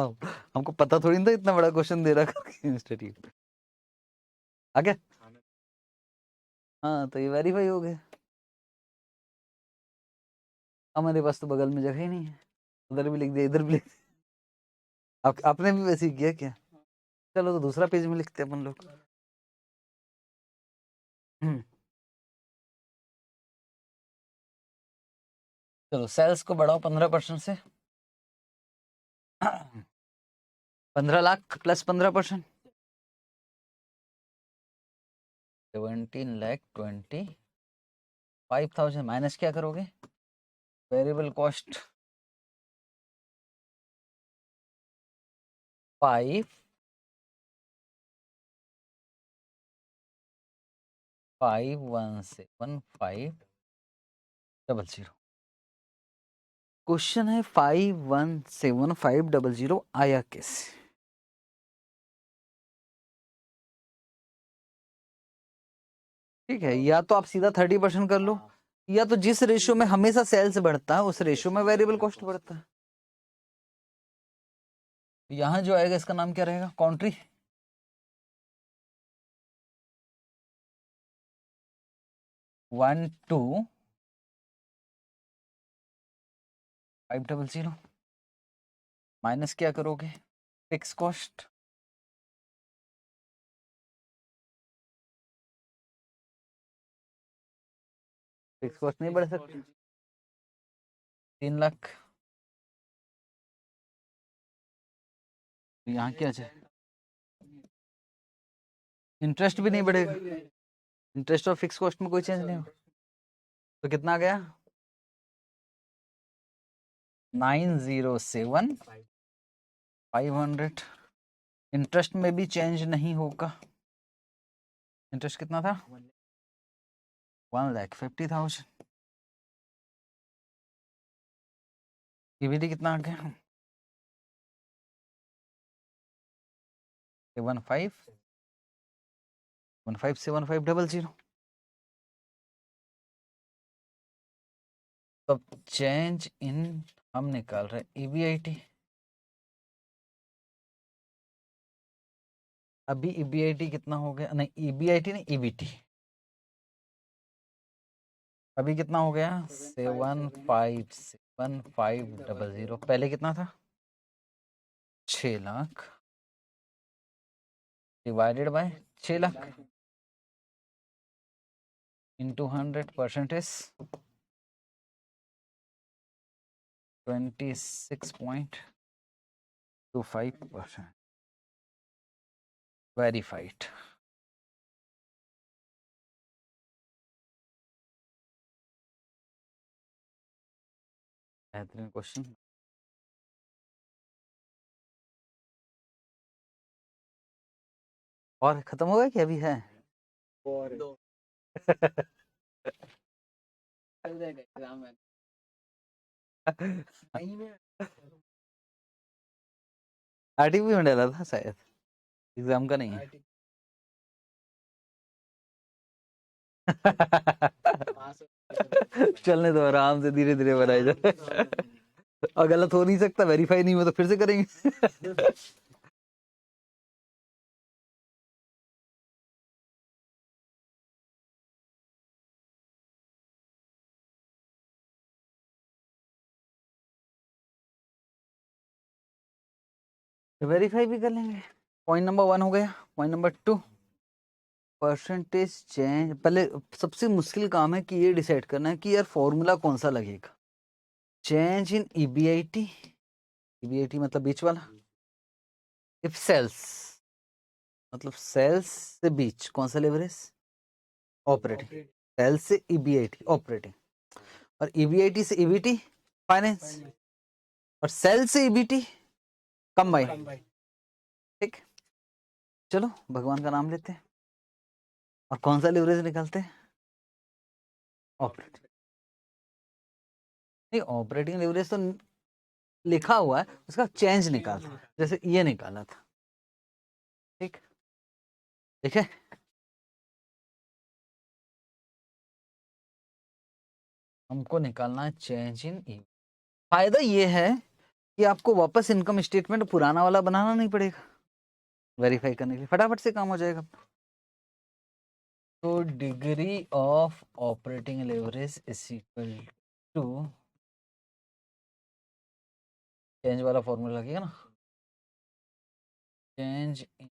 हमको पता थोड़ी था इतना बड़ा क्वेश्चन दे रहा करके इंस्टीट्यूट आ गया। हाँ तो ये वेरीफाई हो गया। हमारे पास तो बगल में जगह ही नहीं है, उधर भी लिख दिया इधर भी लिख दिया। आपने भी वैसे ही किया क्या? चलो तो दूसरा पेज में लिखते हैं अपन लोग। चलो सेल्स को बढ़ाओ 15% से 15 लाख प्लस 15% 17,25,000 माइनस क्या करोगे? Variable cost 5,51,7,500। क्वेश्चन है 5,17,500 आया कैसे? ठीक है, या तो आप सीधा 30% कर लो, या तो जिस रेशियो में हमेशा सेल्स बढ़ता है उस रेशियो में वेरिएबल कॉस्ट बढ़ता है। यहां जो आएगा इसका नाम क्या रहेगा? कॉन्ट्री। वन टू 500 माइनस क्या करोगे? Fix cost. फिक्स कॉस्ट नहीं बढ़ सकती। 3 लाख। यहाँ क्या है? इंटरेस्ट भी नहीं बढ़ेगा। इंटरेस्ट और फिक्स कॉस्ट में कोई चेंज नहीं हो, तो कितना आ गया? 907,500। इंटरेस्ट में भी चेंज नहीं होगा। इंटरेस्ट कितना था? 1,50,000। ईबीटी कितना आ गया? 15,7,500। तो चेंज इन हम निकाल रहे हैं ईबीआईटी। अभी ईबीआईटी कितना हो गया? नहीं, ईबीआईटी नहीं, ईबीटी। अभी कितना हो गया? 7,500,7,500। पहले कितना था? 6 lakh divided by 6 lakh into 100% is 26.25%। Verified. बेहतरीन क्वेश्चन। और खत्म हो गया कि अभी है? और आरटीपी में डाला था शायद, एग्जाम का नहीं है। चलने दो, आराम से धीरे धीरे बनाए जाए। और गलत हो नहीं सकता, वेरीफाई नहीं हुआ तो फिर से करेंगे। वेरीफाई भी कर लेंगे। पॉइंट नंबर 1 हो गया। Point number 2, percentage change. पहले सबसे मुश्किल काम है कि ये डिसाइड करना है कि यार फॉर्मूला कौन सा लगेगा। चेंज इन ईबीआईटी, ईबीआईटी मतलब बीच वाला। इफ सेल्स मतलब सेल्स से बीच कौन सा लेवरेज? ऑपरेटिंग। सेल्स से ईबीआईटी ऑपरेटिंग, और ईबीआईटी से ईबीटी फाइनेंस, और सेल से ईबीटी कंबाइन। ठीक, चलो भगवान का नाम लेते हैं और कौन सा लेवरेज निकालते हैं? ऑपरेटिंग। नहीं, ऑपरेटिंग लेवरेज तो लिखा हुआ है, उसका चेंज निकालना, जैसे ये निकाला था। ठीक, ठीक है। हमको निकालना है चेंज इन ई। फायदा ये है कि आपको वापस इनकम स्टेटमेंट पुराना वाला बनाना नहीं पड़ेगा वेरीफाई करने के लिए, फटाफट से काम हो जाएगा। तो degree of operating leverage is equal to, change वाला फॉर्मूला लगेगा ना, change in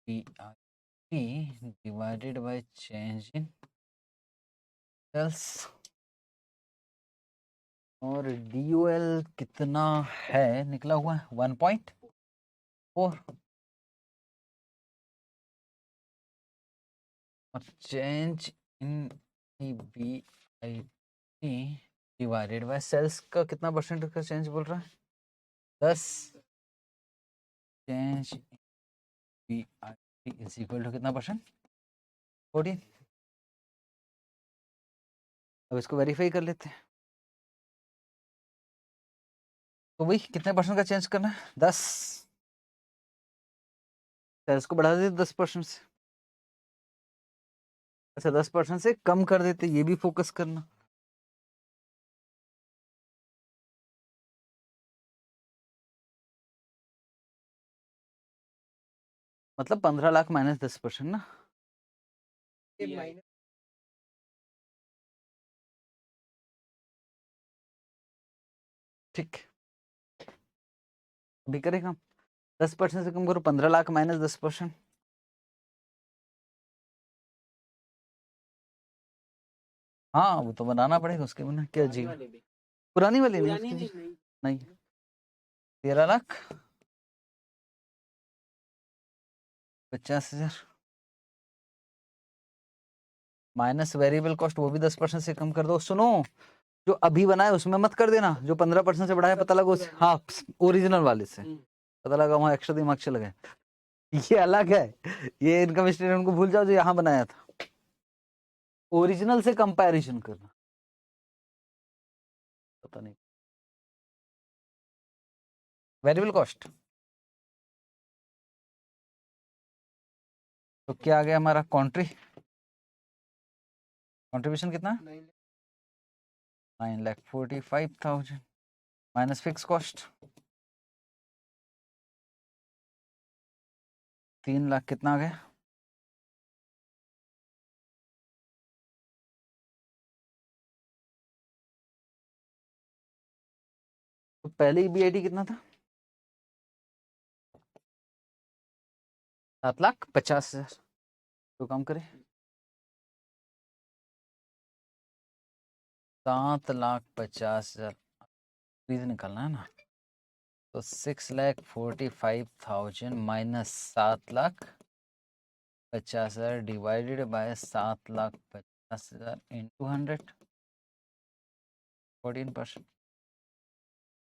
PIT divided by change in sales. और डीओएल कितना है निकला हुआ है? 1.4। और change in EBIT divided by sales का कितना परसेंट का चेंज बोल रहा है? 10। Change EBIT is equal to कितना परसेंट? 14। अब इसको वेरीफाई कर लेते हैं। तो भाई कितने परसेंट का चेंज करना है? 10। सेल्स को बढ़ा देते 10% से। अच्छा 10% से कम कर देते, ये भी फोकस करना। मतलब 15 लाख माइनस 10% ना। ठीक, अभी करेगा 10% से कम करो, 15 लाख माइनस 10%। हाँ वो तो बनाना पड़ेगा, उसके बिना क्या जी। पुरानी वाली नहीं 13,50,000 माइनस वेरिएबल कॉस्ट, वो भी 10% से कम कर दो। सुनो, जो अभी बना है उसमें मत कर देना, जो 15% से बढ़ाया पता लगा उस, हाँ ओरिजिनल वाले से पता लगा वहां एक्स्ट्रा दिमाग चला गया, ये अलग है। ये इनकम स्टेटमेंट को भूल जाओ जो यहाँ बनाया था, ओरिजिनल से कंपैरिजन करना। पता नहीं वेरिएबल कॉस्ट तो क्या आ गया हमारा, कंट्रीब्यूशन कितना 9,45,000 माइनस फिक्स कॉस्ट 3 लाख, कितना आ गया? तो पहले ईबीआईटी कितना था? 7,50,000। तो कम करें 7,50,000 प्लीज निकालना है ना। तो 6,45,000 minus 7,50,000 divided by 7,50,000 into 100, 14%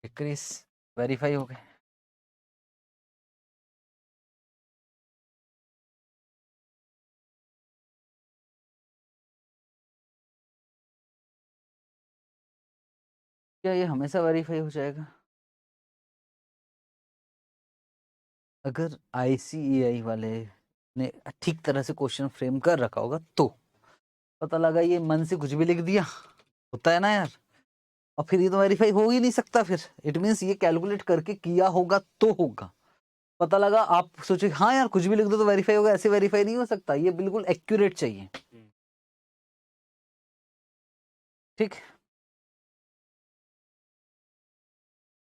decrease, verify हो गए। क्या ये हमेशा वेरीफाई हो जाएगा? अगर आईसीएआई वाले ने ठीक तरह से क्वेश्चन फ्रेम कर रखा होगा तो, पता लगा ये मन से कुछ भी लिख दिया, होता है ना यार, और फिर ये तो वेरीफाई हो ही नहीं सकता, फिर इट मीन्स ये कैलकुलेट करके किया होगा तो होगा। पता लगा आप सोचे हाँ यार कुछ भी लिख दो तो वेरीफाई होगा, ऐसे वेरीफाई नहीं हो सकता, ये बिल्कुल एक्यूरेट चाहिए। ठीक,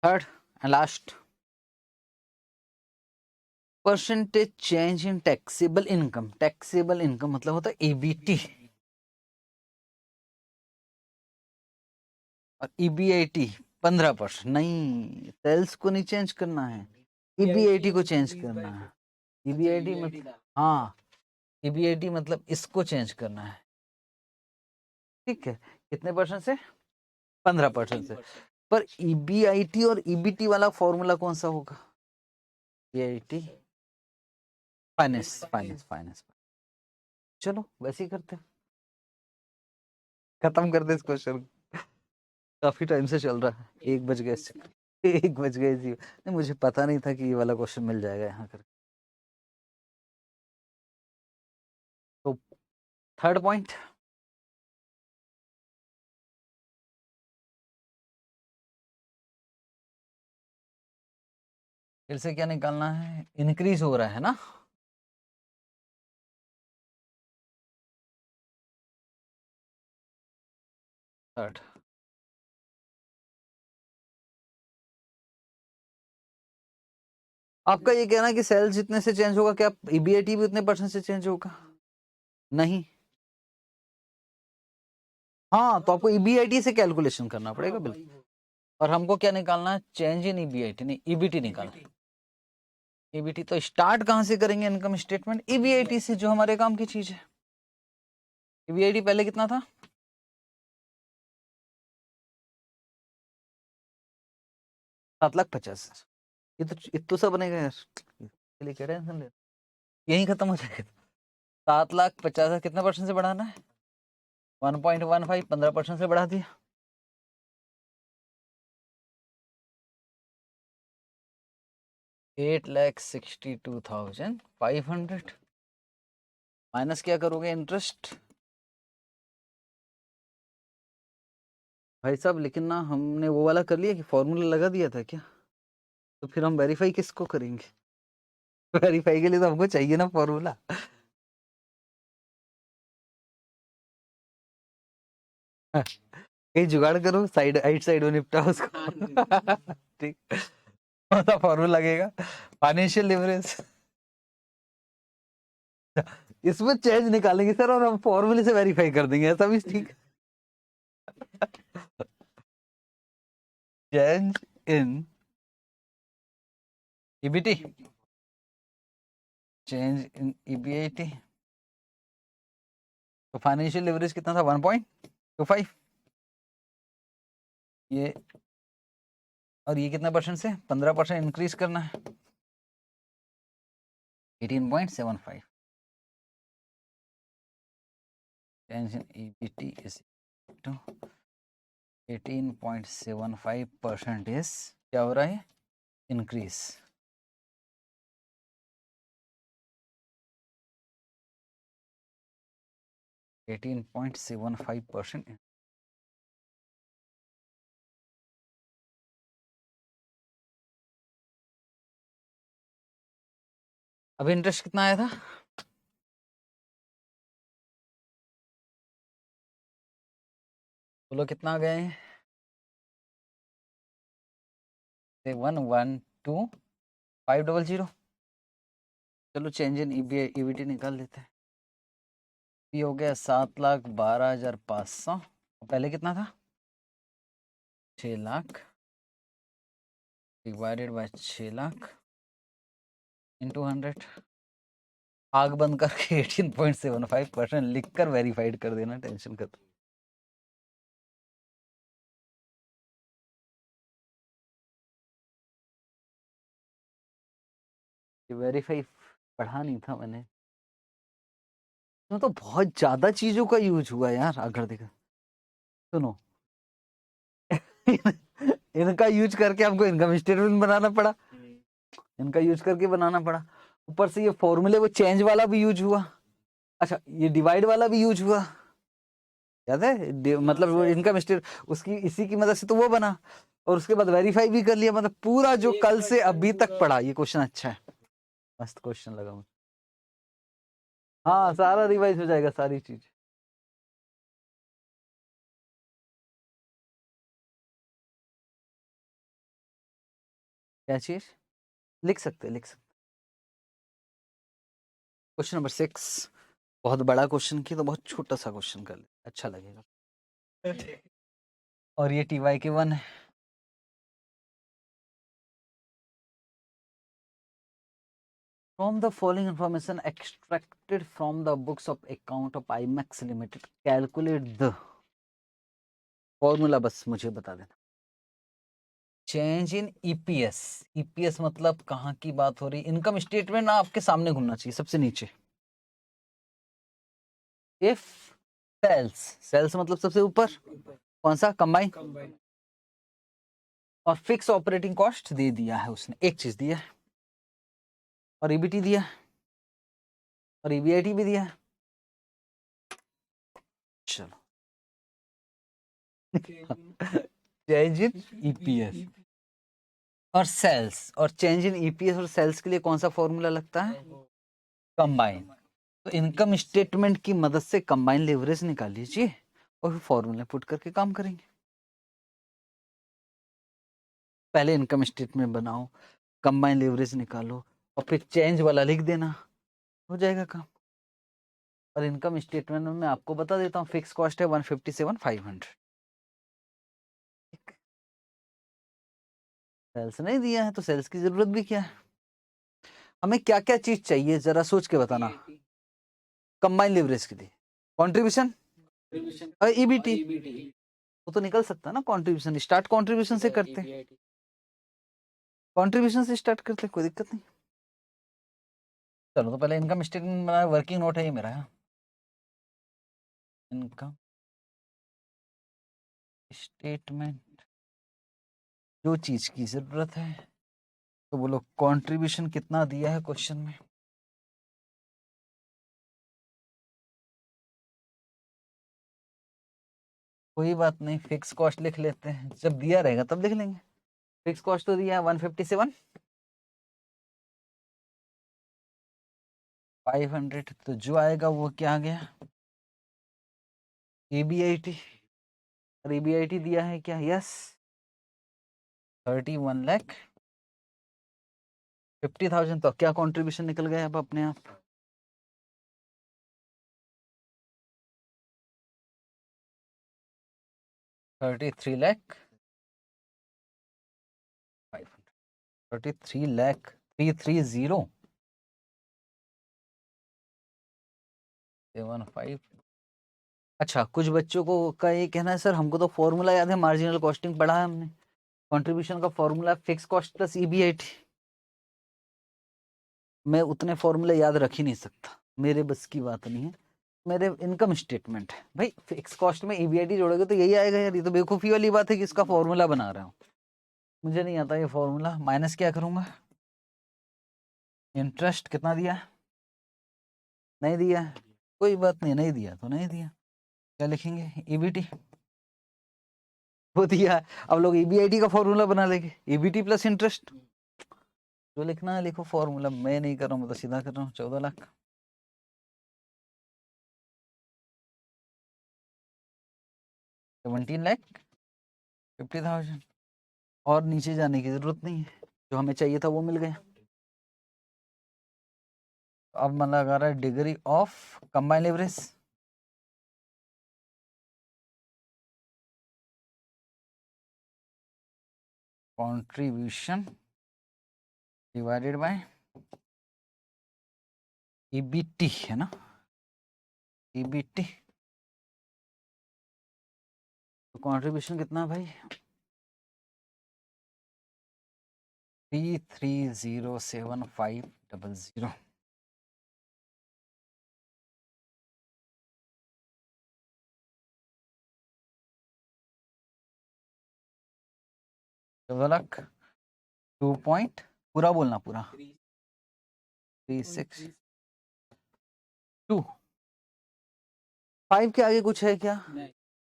third and last, percentage change in taxable income. Taxable income मतलब होता है ईबीटी और ईबीआईटी 15%। नहीं, सेल्स को नहीं चेंज करना है, ईबीआईटी को चेंज करना है। ईबीआईटी मतलब, हाँ ईबीआईटी मतलब इसको चेंज करना है। ठीक है, कितने परसेंट से? 15% से। पर ईबीआईटी और ईबीटी वाला फॉर्मूला कौन सा होगा? EBIT finance finance finance. चलो वैसे ही करते हैं, खत्म कर दे इस क्वेश्चन। काफी टाइम से चल रहा है, 1 बज गए 1 बज गए जी। नहीं मुझे पता नहीं था कि ये वाला क्वेश्चन मिल जाएगा यहाँ कर। तो थर्ड पॉइंट, फिर से क्या निकालना है? इंक्रीज हो रहा है ना, थर्ड। आपका ये कहना है कि सेल्स जितने से चेंज होगा, क्या ईबीआईटी भी उतने परसेंट से चेंज होगा? नहीं, हाँ तो आपको ईबीआईटी से कैलकुलेशन करना पड़ेगा बिल्कुल। और हमको क्या निकालना है? चेंज इन ईबीआईटी नहीं, ईबीटी निकालना। ईबीटी तो स्टार्ट कहां से करेंगे इनकम स्टेटमेंट? ईबीआईटी से, जो हमारे काम की चीज है। ईबीआईटी पहले कितना था? 7,50,000। ये तो सब बनेगा यार, इसके लिए क्या टेंशन ले, यही खत्म हो जाएगा। 7,50,000 कितने परसेंट से बढ़ाना है? 1.15, 15% से बढ़ा दिया। 8,62,500 माइनस क्या करोगे? इंटरेस्ट भाई साहब लेकिन ना हमने वो वाला कर लिया कि फॉर्मूला लगा दिया था क्या, तो फिर हम वेरीफाई किसको करेंगे? वेरीफाई के लिए तो हमको चाहिए ना फॉर्मूला। कहीं जुगाड़ करो, साइड आइट साइड में निपटाओ उसको। ठीक, कौन सा फॉर्मूला लगेगा? Financial leverage. इसमें चेंज निकालेंगे सर और हम फॉर्मूले से वेरीफाई कर देंगे, ऐसा भी ठीक? Change in EBT, change in EBIT. तो फाइनेंशियल लिवरेज कितना था? 1.25। ये और ये कितना परसेंट से? 15% इंक्रीज करना है, 18.75। Change in EBT is to 18.75% is क्या हो रहा है? इंक्रीज। %18.75। अभी इंटरेस्ट कितना आया था? बोलो कितना आ गए? 112,500। चलो चेंज इन ईबीटी निकाल देते हैं। ये हो गया 7,12,500। पहले कितना था? 6 lakh divided by 6 lakh into 100। आग बंद करके 18.75% लिख कर वेरीफाइड कर देना, टेंशन खत्म। वेरीफाई पढ़ा नहीं था मैंने, तो बहुत ज्यादा चीजों का यूज हुआ यार। अगर देखा सुनो, इनका यूज करके हमको इनकम स्टेटमेंट बनाना पड़ा, इनका यूज करके बनाना पड़ा। ऊपर से ये फॉर्मूले वो चेंज वाला भी यूज हुआ। अच्छा ये डिवाइड वाला भी यूज हुआ, याद है? मतलब वो इनकम स्टेट उसकी इसी की मदद से तो वो बना, और उसके बाद वेरीफाई भी कर लिया। मतलब पूरा जो कल से अभी तक पढ़ा, ये क्वेश्चन अच्छा है, मस्त क्वेश्चन लगा मुझे। हाँ सारा रिवाइज हो जाएगा, सारी चीज। क्या चीज? लिख सकते, लिख सकते। क्वेश्चन नंबर 6 बहुत बड़ा क्वेश्चन की तो बहुत छोटा सा क्वेश्चन कर ले, अच्छा लगेगा। और ये टी वाई के 1 है। From the following information extracted from the books of account of IMAX Limited, calculate the formula. बस मुझे बता देना। चेंज इन ईपीएस, ईपीएस मतलब कहाँ की बात हो रही? इनकम स्टेटमेंट ना आपके सामने घूमना चाहिए सबसे नीचे। इफ सेल्स, सेल्स मतलब सबसे ऊपर कौन सा? कंबाइन। और फिक्स ऑपरेटिंग कॉस्ट दे दिया है उसने, एक चीज दिया है, और ईबीटी दिया है, और ईबीआईटी भी दिया है। चलो चेंज इन ईपीएस और सेल्स, और चेंज इन ईपीएस और सेल्स के लिए कौन सा फॉर्मूला लगता है? कंबाइन। तो इनकम स्टेटमेंट की मदद से कंबाइन लेवरेज निकाल लीजिए और फिर फॉर्मूला पुट करके काम करेंगे। पहले इनकम स्टेटमेंट बनाओ, कंबाइन लेवरेज निकालो, और फिर चेंज वाला लिख देना, हो जाएगा काम। और इनकम स्टेटमेंट में मैं आपको बता देता हूँ, फिक्स कॉस्ट है 157,500। सेल्स नहीं दिया है तो सेल्स की जरूरत भी क्या है? हमें क्या क्या चीज चाहिए जरा सोच के बताना। कंबाइन लेवरेज के लिए कंट्रीब्यूशन और ईबीटी, वो तो निकल सकता है ना। कंट्रीब्यूशन स्टार्ट कंट्रीब्यूशन से करते, कंट्रीब्यूशन से स्टार्ट करते, कोई दिक्कत नहीं। चलो तो पहले इनकम स्टेटमेंट बना, वर्किंग नोट है ये मेरा। इनकम स्टेटमेंट, जो चीज की जरूरत है। तो बोलो कंट्रीब्यूशन कितना दिया है क्वेश्चन में? कोई बात नहीं, फिक्स कॉस्ट लिख लेते हैं, जब दिया रहेगा तब लिख लेंगे। फिक्स कॉस्ट तो दिया है 157, 500, तो जो आएगा वो क्या आ गया, EBIT। और EBIT दिया है क्या, यस 31,50,000। तो क्या कंट्रीब्यूशन निकल गया अब अपने आप, 33,330,750। अच्छा, कुछ बच्चों को का ये कहना है सर हमको तो फॉर्मूला याद है, मार्जिनल कॉस्टिंग पढ़ा है हमने, कंट्रीब्यूशन का formula fix cost plus EBIT। मैं उतने फॉर्मूले याद रख ही नहीं सकता, मेरे बस की बात नहीं है। मेरे इनकम स्टेटमेंट है भाई, फिक्स कॉस्ट में EBIT जोड़ोगे तो यही आएगा यार, ये तो बेवकूफ़ी वाली बात है कि इसका फॉर्मूला बना रहा हूँ, मुझे नहीं आता ये फॉर्मूला। माइनस क्या करूँगा, इंटरेस्ट कितना दिया है, नहीं दिया है, कोई बात नहीं, नहीं दिया तो नहीं दिया, क्या लिखेंगे, EBT वो दिया है। अब लोग EBIT का फॉर्मूला बना लेंगे, EBT प्लस इंटरेस्ट, जो लिखना है लिखो फॉर्मूला, मैं नहीं कर रहा हूँ, मैं तो सीधा कर रहा हूँ, 14 लाख। 17,50,000, और नीचे जाने की जरूरत नहीं है, जो हमें चाहिए था वो मिल गया। अब मन लगा रहा है degree of combined leverage, contribution divided by EBT है ना, EBT। तो कंट्रीब्यूशन कितना भाई, 3307,500। तो लाख 2 पॉइंट, पूरा बोलना, पूरा 362। 5 के आगे कुछ है क्या,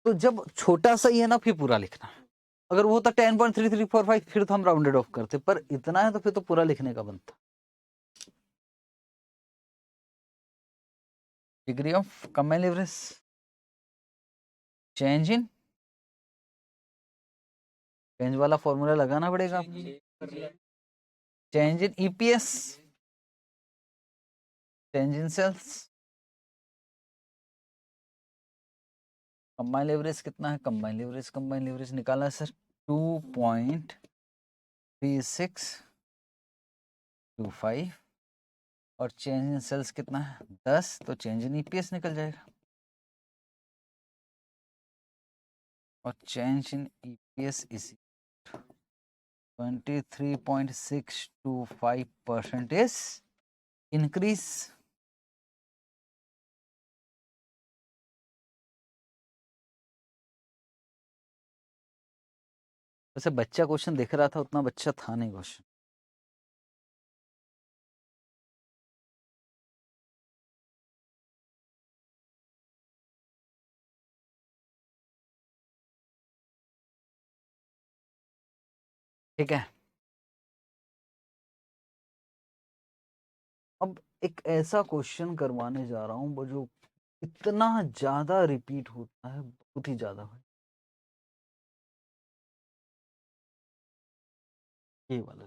तो जब छोटा सा ही है ना फिर पूरा लिखना है, अगर वो था 10.3345 फिर तो हम राउंडेड ऑफ करते, पर इतना है तो फिर तो पूरा लिखने का बनता। Degree of combined leverage, change in, change वाला फॉर्मूला लगाना पड़ेगा, change in EPS, change in sales, combined leverage कितना है, कंबाइंड लेवरेज निकाला है सर 2.3625, और चेंज इन सेल्स कितना है 10, तो चेंज इन EPS निकल जाएगा, और change in EPS is 23.625% increase. वैसे बच्चा क्वेश्चन दिख रहा था, उतना बच्चा था नहीं क्वेश्चन। ठीक है, अब एक ऐसा क्वेश्चन करवाने जा रहा हूँ जो इतना ज्यादा रिपीट होता है, बहुत ही ज्यादा है, ये वाला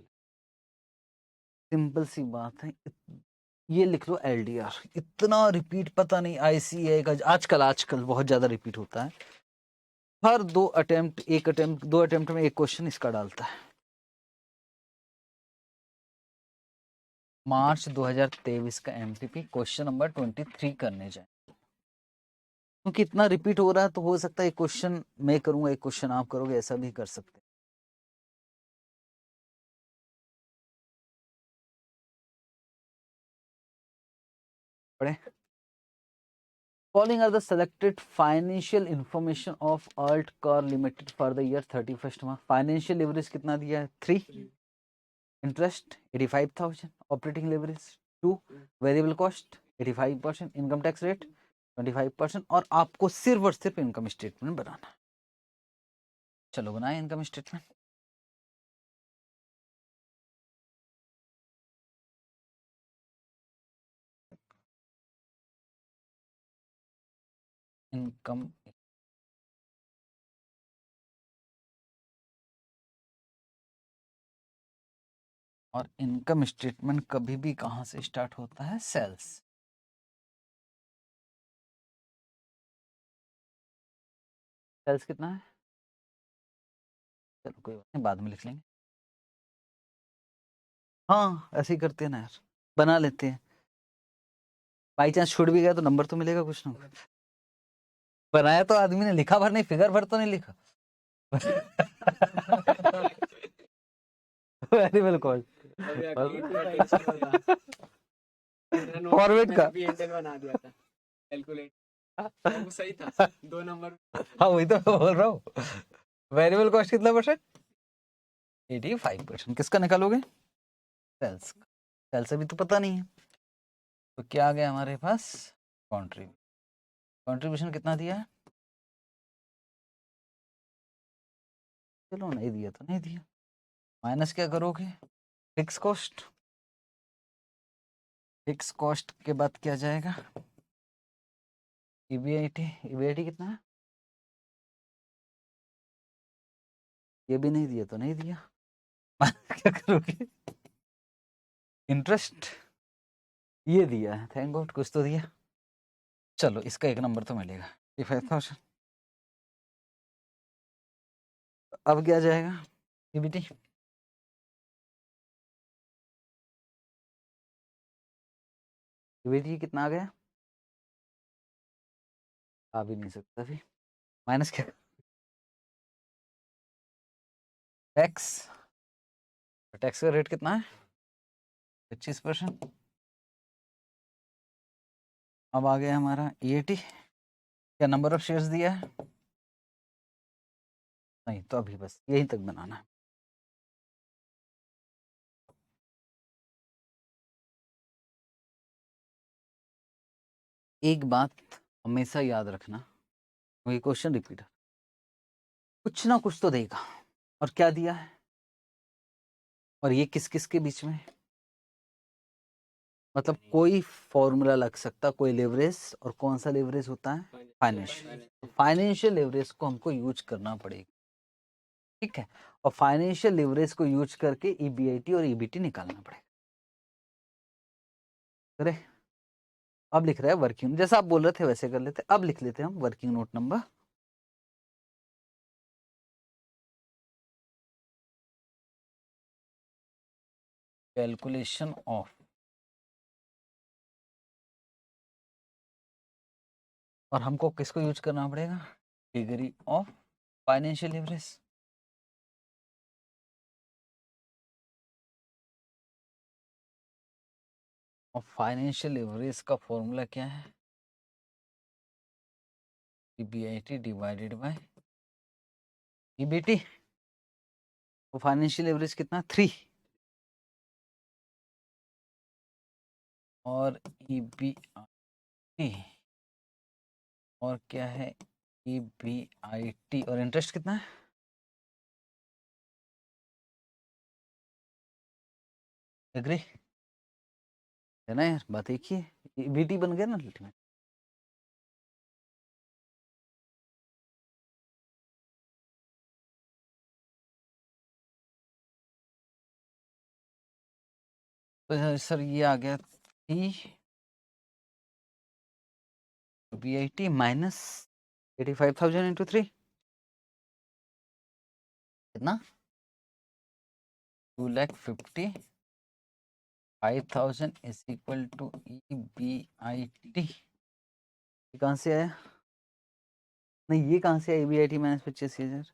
सिंपल सी बात है, ये लिख लो LDR, इतना रिपीट पता नहीं ICA का आजकल आजकल बहुत ज्यादा रिपीट होता है, हर 2 अटेम्प्ट 2 अटेम्प्ट में एक क्वेश्चन इसका डालता है। मार्च 2023 का MTP क्वेश्चन नंबर 23 करने जाए, क्योंकि इतना रिपीट हो रहा है तो हो सकता है एक क्वेश्चन मैं करूंगा, एक क्वेश्चन आप करोगे, ऐसा भी कर सकते हैं। पढ़े, Following are the selected financial information of Alt Car Limited for the year 31st March. Financial leverage कितना दिया है 3, interest 85,000, operating leverage 2, variable cost 85%, income tax rate 25%, और आपको सिर्फ और सिर्फ इनकम स्टेटमेंट बनाना है। चलो बनाए इनकम स्टेटमेंट। इनकम और इनकम स्टेटमेंट कभी भी कहाँ से स्टार्ट होता है? सेल्स। सेल्स कितना है? चलो कोई बात नहीं, बाद में लिख लेंगे। हाँ ऐसे ही करते हैं ना यार, बना लेते हैं, बाई चांस छूट भी गया तो नंबर तो मिलेगा कुछ ना कुछ। बनाया तो आदमी ने, लिखा भर नहीं, फिगर भर तो नहीं लिखा। वेरिएबल कॉस्ट फॉरवर्ड का बना दिया था कैलकुलेट, वो सही था 2 नंबर। हाँ वही तो बोल रहा हूँ, वेरिएबल कॉस्ट कितना परसेंट? 85%। किसका निकालोगे? सेल्स। सेल्स अभी तो पता नहीं है, तो क्या आ गया हमारे पास? कंट्रीब्यूशन कितना दिया है? चलो नहीं दिया तो नहीं दिया, माइनस क्या करोगे? Fix cost. फिक्स कॉस्ट के बाद क्या जाएगा? ईबीआईटी। ईबीआईटी कितना है? ये भी नहीं दिया तो नहीं दिया, क्या करोगे? इंटरेस्ट ये दिया है, थैंक गॉड कुछ तो दिया। चलो इसका 1 नंबर तो मिलेगा, 55,000। अब क्या जाएगा? ईबीटी। ईबीटी कितना आ गया? आ भी नहीं सकता अभी, माइनस क्या? टैक्स। टैक्स का रेट कितना है? 25%। अब आ गया हमारा ईएटी। क्या नंबर ऑफ शेयर्स दिया है? नहीं, तो अभी बस यहीं तक बनाना है। एक बात हमेशा याद रखना, वही क्वेश्चन रिपीट, कुछ ना कुछ तो देगा, और क्या दिया है, और ये किस किस के बीच में, मतलब कोई फॉर्मूला लग सकता, कोई लेवरेज, और कौन सा लेवरेज होता है? फाइनेंशियल। फाइनेंशियल लेवरेज को हमको यूज करना पड़ेगा, ठीक है, और फाइनेंशियल लेवरेज को यूज करके ईबीआईटी और ईबीटी निकालना पड़ेगा। करे अब लिख रहे हैं वर्किंग, जैसा आप बोल रहे थे वैसे कर लेते, अब लिख लेते हैं हम working note number. Calculation of, और हमको किसको यूज करना पड़ेगा? Degree of financial leverage. और फाइनेंशियल लेवरेज का फॉर्मूला क्या है? EBIT divided by EBT. तो फाइनेंशियल लेवरेज कितना? 3, और ईबीआईटी, और क्या है? ईबीआईटी, और इंटरेस्ट कितना है? एग्री है ना यार, बात एक ही है, ईबीटी बन गया ना अल्टीमेट। तो सर ये आ गया ईबीआईटी माइनस 85,000 इंटू 3 कितना? 2,55,000 इज इक्वल टू ईबीआईटी। कहाँ से आया? नहीं ये कहाँ से आया ईबीआईटी माइनस 25,000?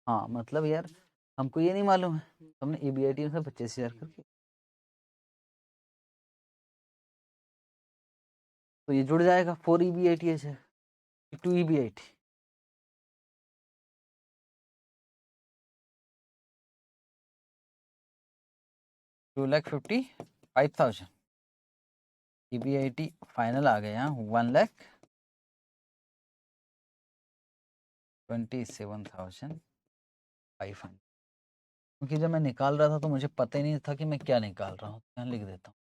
हाँ मतलब यार हमको ये नहीं मालूम है, हमने ईबीआईटी में से 25,000 करके, तो ये जुड़ जाएगा 4 ईबीआईटी है, 2 ईबीआईटी। $2,55,000 ईबीआईटी फाइनल आ गया 1,00,000 27,500, क्योंकि जब मैं निकाल रहा था तो मुझे पता ही नहीं था कि मैं क्या निकाल रहा हूँ। यहाँ लिख देता हूँ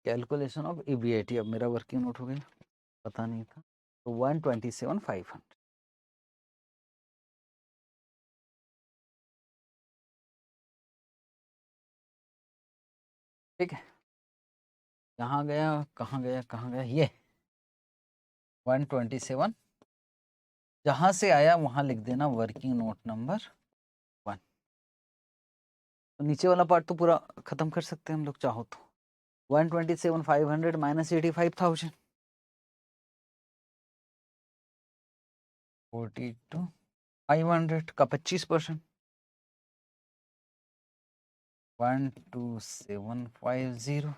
कैलकुलेशन ऑफ EBIT। अब मेरा वर्किंग नोट हो गया, पता नहीं था। तो 127,500। ठीक है, कहाँ गया कहाँ गया कहाँ गया, ये 127, जहाँ से आया वहाँ लिख देना वर्किंग नोट नंबर 1। तो नीचे वाला पार्ट तो पूरा खत्म कर सकते हैं हम लोग चाहो तो। 127,500 माइनस 85,000, 42,500 का 25%, 12750,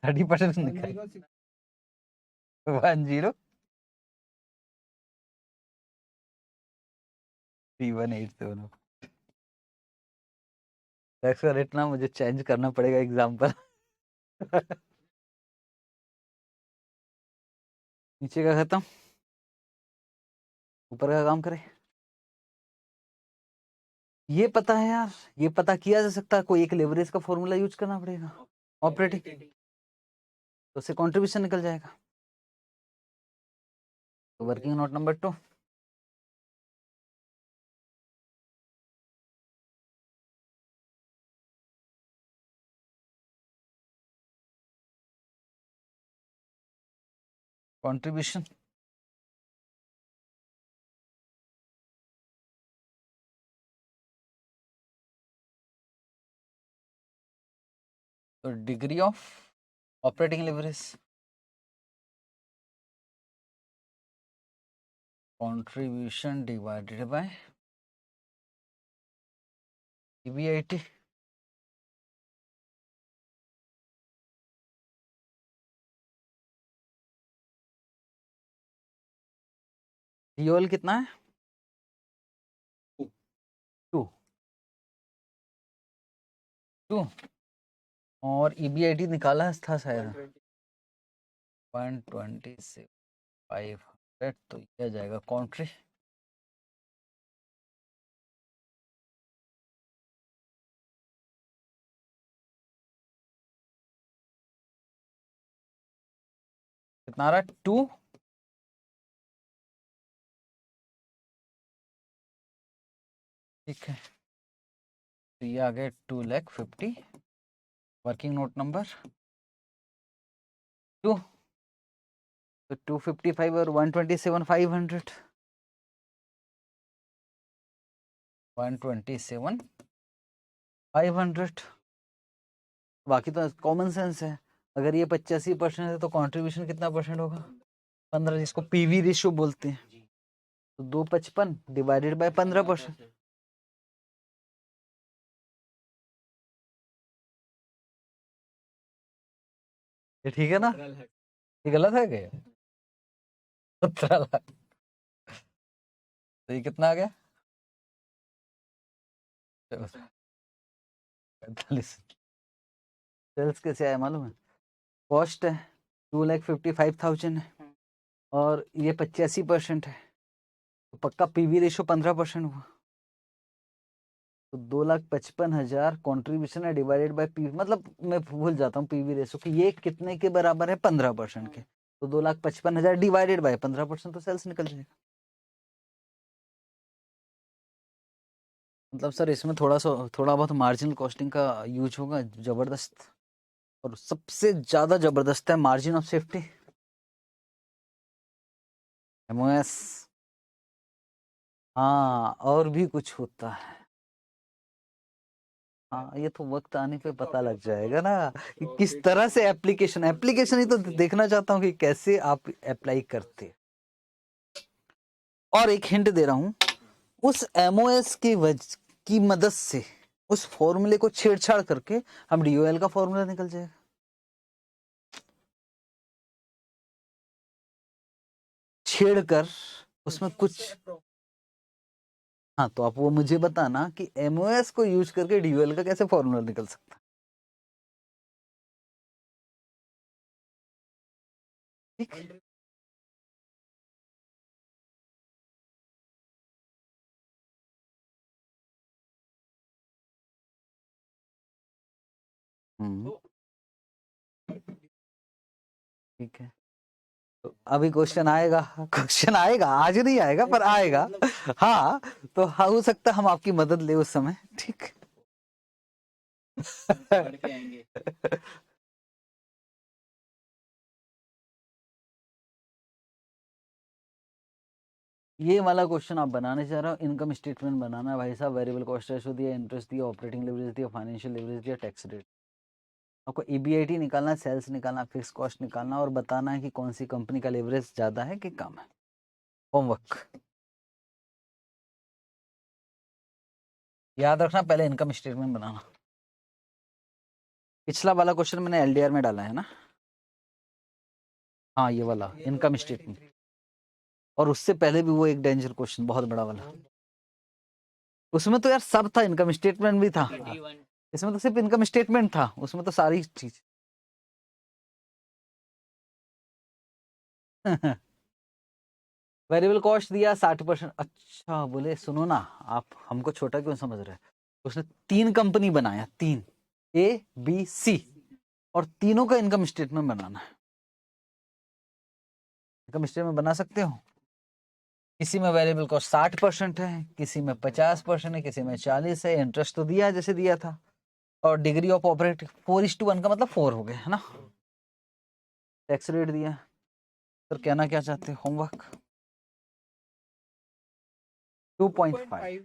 30% निकाल, 10,3187। टैक्स का रेट ना मुझे चेंज करना पड़ेगा एग्जाम्पल। नीचे का खत्म, ऊपर का काम करें। ये पता है यार, ये पता किया जा सकता है, कोई एक लेवरेज का फॉर्मूला यूज करना पड़ेगा ऑपरेटिंग, तो उससे कंट्रीब्यूशन निकल जाएगा। तो वर्किंग नोट नंबर 2, कंट्रीब्यूशन तो degree of operating leverage, contribution divided bye EBIT। DOL कितना है? 2 2 और EBIT निकाला था शायद 127,500, तो यह जाएगा कंट्री। कितना आ रहा है? 2, ठीक है, तो ये आ गया 2,50,000, वर्किंग नोट नंबर 2। तो 255 और 127,500, 127,500। बाकी तो कॉमन सेंस है, अगर ये 85% है तो कंट्रीब्यूशन कितना परसेंट होगा? 15, जिसको PV रेशियो बोलते हैं। तो 255 डिवाइडेड बाय 15%। ये ठीक है ना? ये गलत है क्या? 17 लाख। तो ये कितना आ गया? 45। सेल्स कैसे आया मालूम है? कॉस्ट है 2,55,000 है और ये 85% है, तो पक्का PV रेशियो 15% हुआ। तो 2,55,000 कॉन्ट्रीब्यूशन है डिवाइडेड बाय PV, मतलब मैं भूल जाता हूँ PV रेशियो कि ये कितने के बराबर है? 15% के। तो 2,55,000 डिवाइडेड बाय 15%, तो सेल्स निकल जाएगा। मतलब सर इसमें थोड़ा बहुत मार्जिनल कॉस्टिंग का यूज होगा जबरदस्त, और सबसे ज्यादा जबरदस्त है मार्जिन ऑफ सेफ्टी, MOS। हाँ, और भी कुछ होता है। हाँ, ये तो वक्त आने पे पता लग जाएगा ना कि किस तरह से एप्लीकेशन ही तो देखना चाहता हूँ कि कैसे आप अप्लाई करते। और एक हिंट दे रहा हूँ, उस MOS की मदद से उस फॉर्मूले को छेड़छाड़ करके हम DOL का फॉर्मूला निकल जाएगा। छेड़कर उसमें कुछ हाँ, तो आप वो मुझे बताना कि एमओएस को यूज करके ड्यूएल का कैसे फॉर्मूला निकल सकता है। ठीक, ठीक है। तो अभी क्वेश्चन आएगा, क्वेश्चन आएगा, आज नहीं आएगा पर आएगा। हाँ, तो हो सकता है हम आपकी मदद ले उस समय। ठीक। ये वाला क्वेश्चन आप बनाने चाह रहे हो, इनकम स्टेटमेंट बनाना है भाई साहब। वेरिएबल कॉस्ट रेशो दिया, इंटरेस्ट दिया, ऑपरेटिंग लेवरेज दिया, फाइनेंशियल लेवरेज दिया, टैक्स रेट। आपको ईबीआईटी निकालना है, सेल्स निकालना, फिक्स कॉस्ट निकालना और बताना है कि कौन सी कंपनी का लेवरेज ज्यादा है कि कम है। होमवर्क याद रखना, पहले इनकम स्टेटमेंट बनाना। पिछला वाला क्वेश्चन मैंने एलडीआर में डाला है ना। हाँ, ये वाला इनकम स्टेटमेंट, और उससे पहले भी वो एक डेंजर क्वेश्चन बहुत बड़ा वाला, उसमें तो यार सब था, इनकम स्टेटमेंट भी था, इसमें तो सिर्फ इनकम स्टेटमेंट था, उसमें तो सारी चीज। वेरिएबल कॉस्ट दिया 60%। अच्छा, बोले सुनो ना, आप हमको छोटा क्यों समझ रहे हैं। उसने 3 कंपनी बनाया, 3 ABC, और तीनों का इनकम स्टेटमेंट बनाना है। इनकम स्टेटमेंट बना सकते हो। किसी में वेरिएबल कॉस्ट 60% है, किसी में 50% है, किसी में 40 है। इंटरेस्ट तो दिया जैसे दिया था, और डिग्री ऑफ ऑपरेटिंग 4:1 का मतलब 4 हो गए है ना। टैक्स रेट दिया। सर कहना क्या चाहते हैं, होमवर्क 2.5।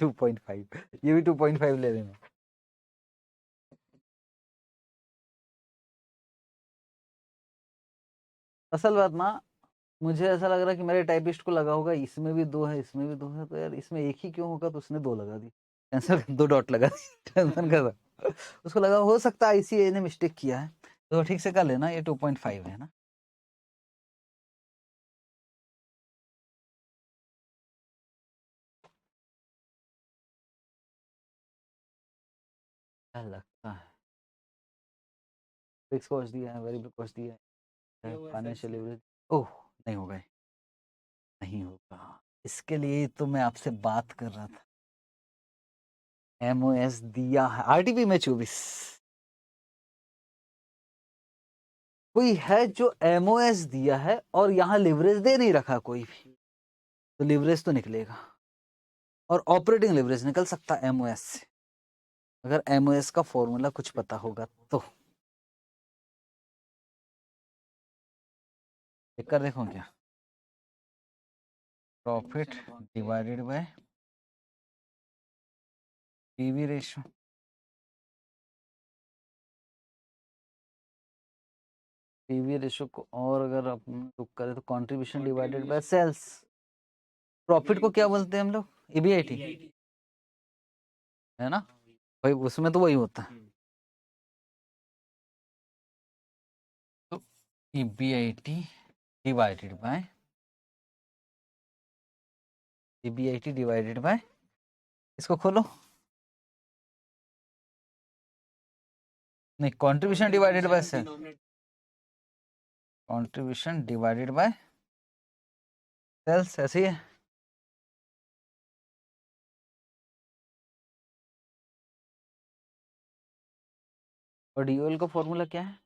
2.5, ये भी 2.5 ले लेना। असल बात ना, मुझे ऐसा लग रहा है कि मेरे टाइपिस्ट को लगा होगा इसमें भी 2 है, इसमें भी 2 है, तो यार इसमें एक ही क्यों होगा, तो उसने 2 लगा दी। टेंशन 2 डॉट लगा दी, टेंशन कर रहा। उसको लगा हो सकता है आईसीए ने मिस्टेक किया है, तो ठीक से कर लेना, ये 2.5 है ना। क्या लगता है, फिक्स कॉस्ट दिया है, वेरिएबल कॉस्ट दिया है, फाइनेंशियल लिवरेज। ओह, नहीं होगा, नहीं होगा। इसके लिए तो मैं आपसे बात कर रहा था। एमओएस दिया है आरटीपी में 24। कोई है जो एमओएस दिया है और यहाँ लिवरेज दे नहीं रखा कोई भी, तो लिवरेज तो निकलेगा, और ऑपरेटिंग लिवरेज निकल सकता है एमओएस से, अगर एमओएस का फॉर्मूला कुछ पता होगा तो। चेक कर देखो क्या, profit divided by PV ratio. PV ratio को और अगर अपन लुक करें तो contribution divided by sales. Profit को क्या बोलते हैं हम लोग, ईबीआईटी है ना भाई, उसमें तो वही होता है। तो EBIT divided by, EBIT divided by, इसको खोलो, नहीं contribution divided by sale, contribution divided by sales, ऐसे ही है। और डीओएल का फॉर्मूला क्या है,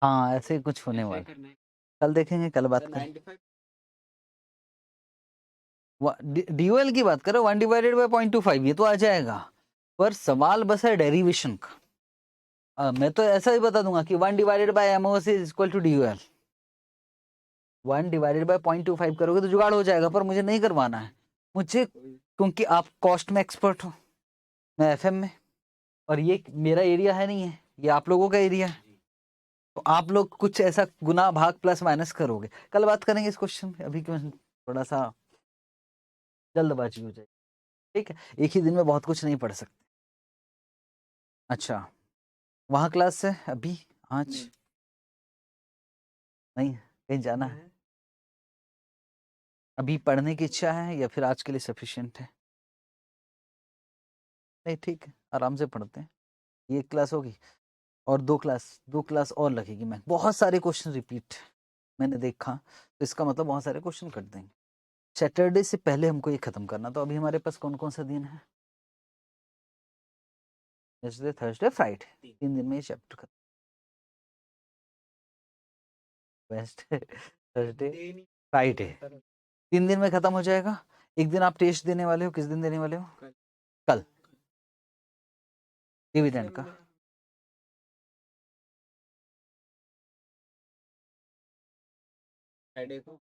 हाँ ऐसे ही कुछ होने वाला, कल देखेंगे, कल बात करें। डीओएल की बात करो, 1/0.25 ये तो आ जाएगा, पर सवाल बस है डेरिवेशन का। मैं तो ऐसा ही बता दूंगा कि 1/MOS is equal to DOL। 1/0.25 करोगे तो जुगाड़ हो जाएगा, पर मुझे नहीं करवाना है, मुझे, क्योंकि आप कॉस्ट में एक्सपर्ट हो, मैं एफएम में, और ये मेरा एरिया है नहीं है, ये आप लोगों का एरिया है। तो आप लोग कुछ ऐसा गुना भाग प्लस माइनस करोगे, कल बात करेंगे इस क्वेश्चन पे, अभी क्यों थोड़ा सा जल्दबाजी हो जाए, ठीक है, एक ही दिन में बहुत कुछ नहीं पढ़ सकते। अच्छा, वहां क्लास है अभी आज? नहीं, कहीं जाना है अभी? पढ़ने की इच्छा है या फिर आज के लिए सफिशिएंट है? नहीं, ठीक है, आराम से पढ़ते हैं। ये एक क्लास होगी और दो क्लास और लगेगी। मैं बहुत सारे क्वेश्चन रिपीट मैंने देखा, तो इसका मतलब बहुत सारे क्वेश्चन कर देंगे। सैटरडे से पहले हमको ये खत्म करना। तो अभी हमारे पास कौन कौन सा दिन है? वेडनेसडे, थर्सडे, फ्राइडे, 3 दिन में ये चैप्टर खत्म। वेडनेसडे, थर्सडे, फ्राइडे, 3 दिन में खत्म हो जाएगा। एक दिन आप टेस्ट देने वाले हो, किस दिन देने वाले हो? कल, डिविडेंड का। फ्राइडे को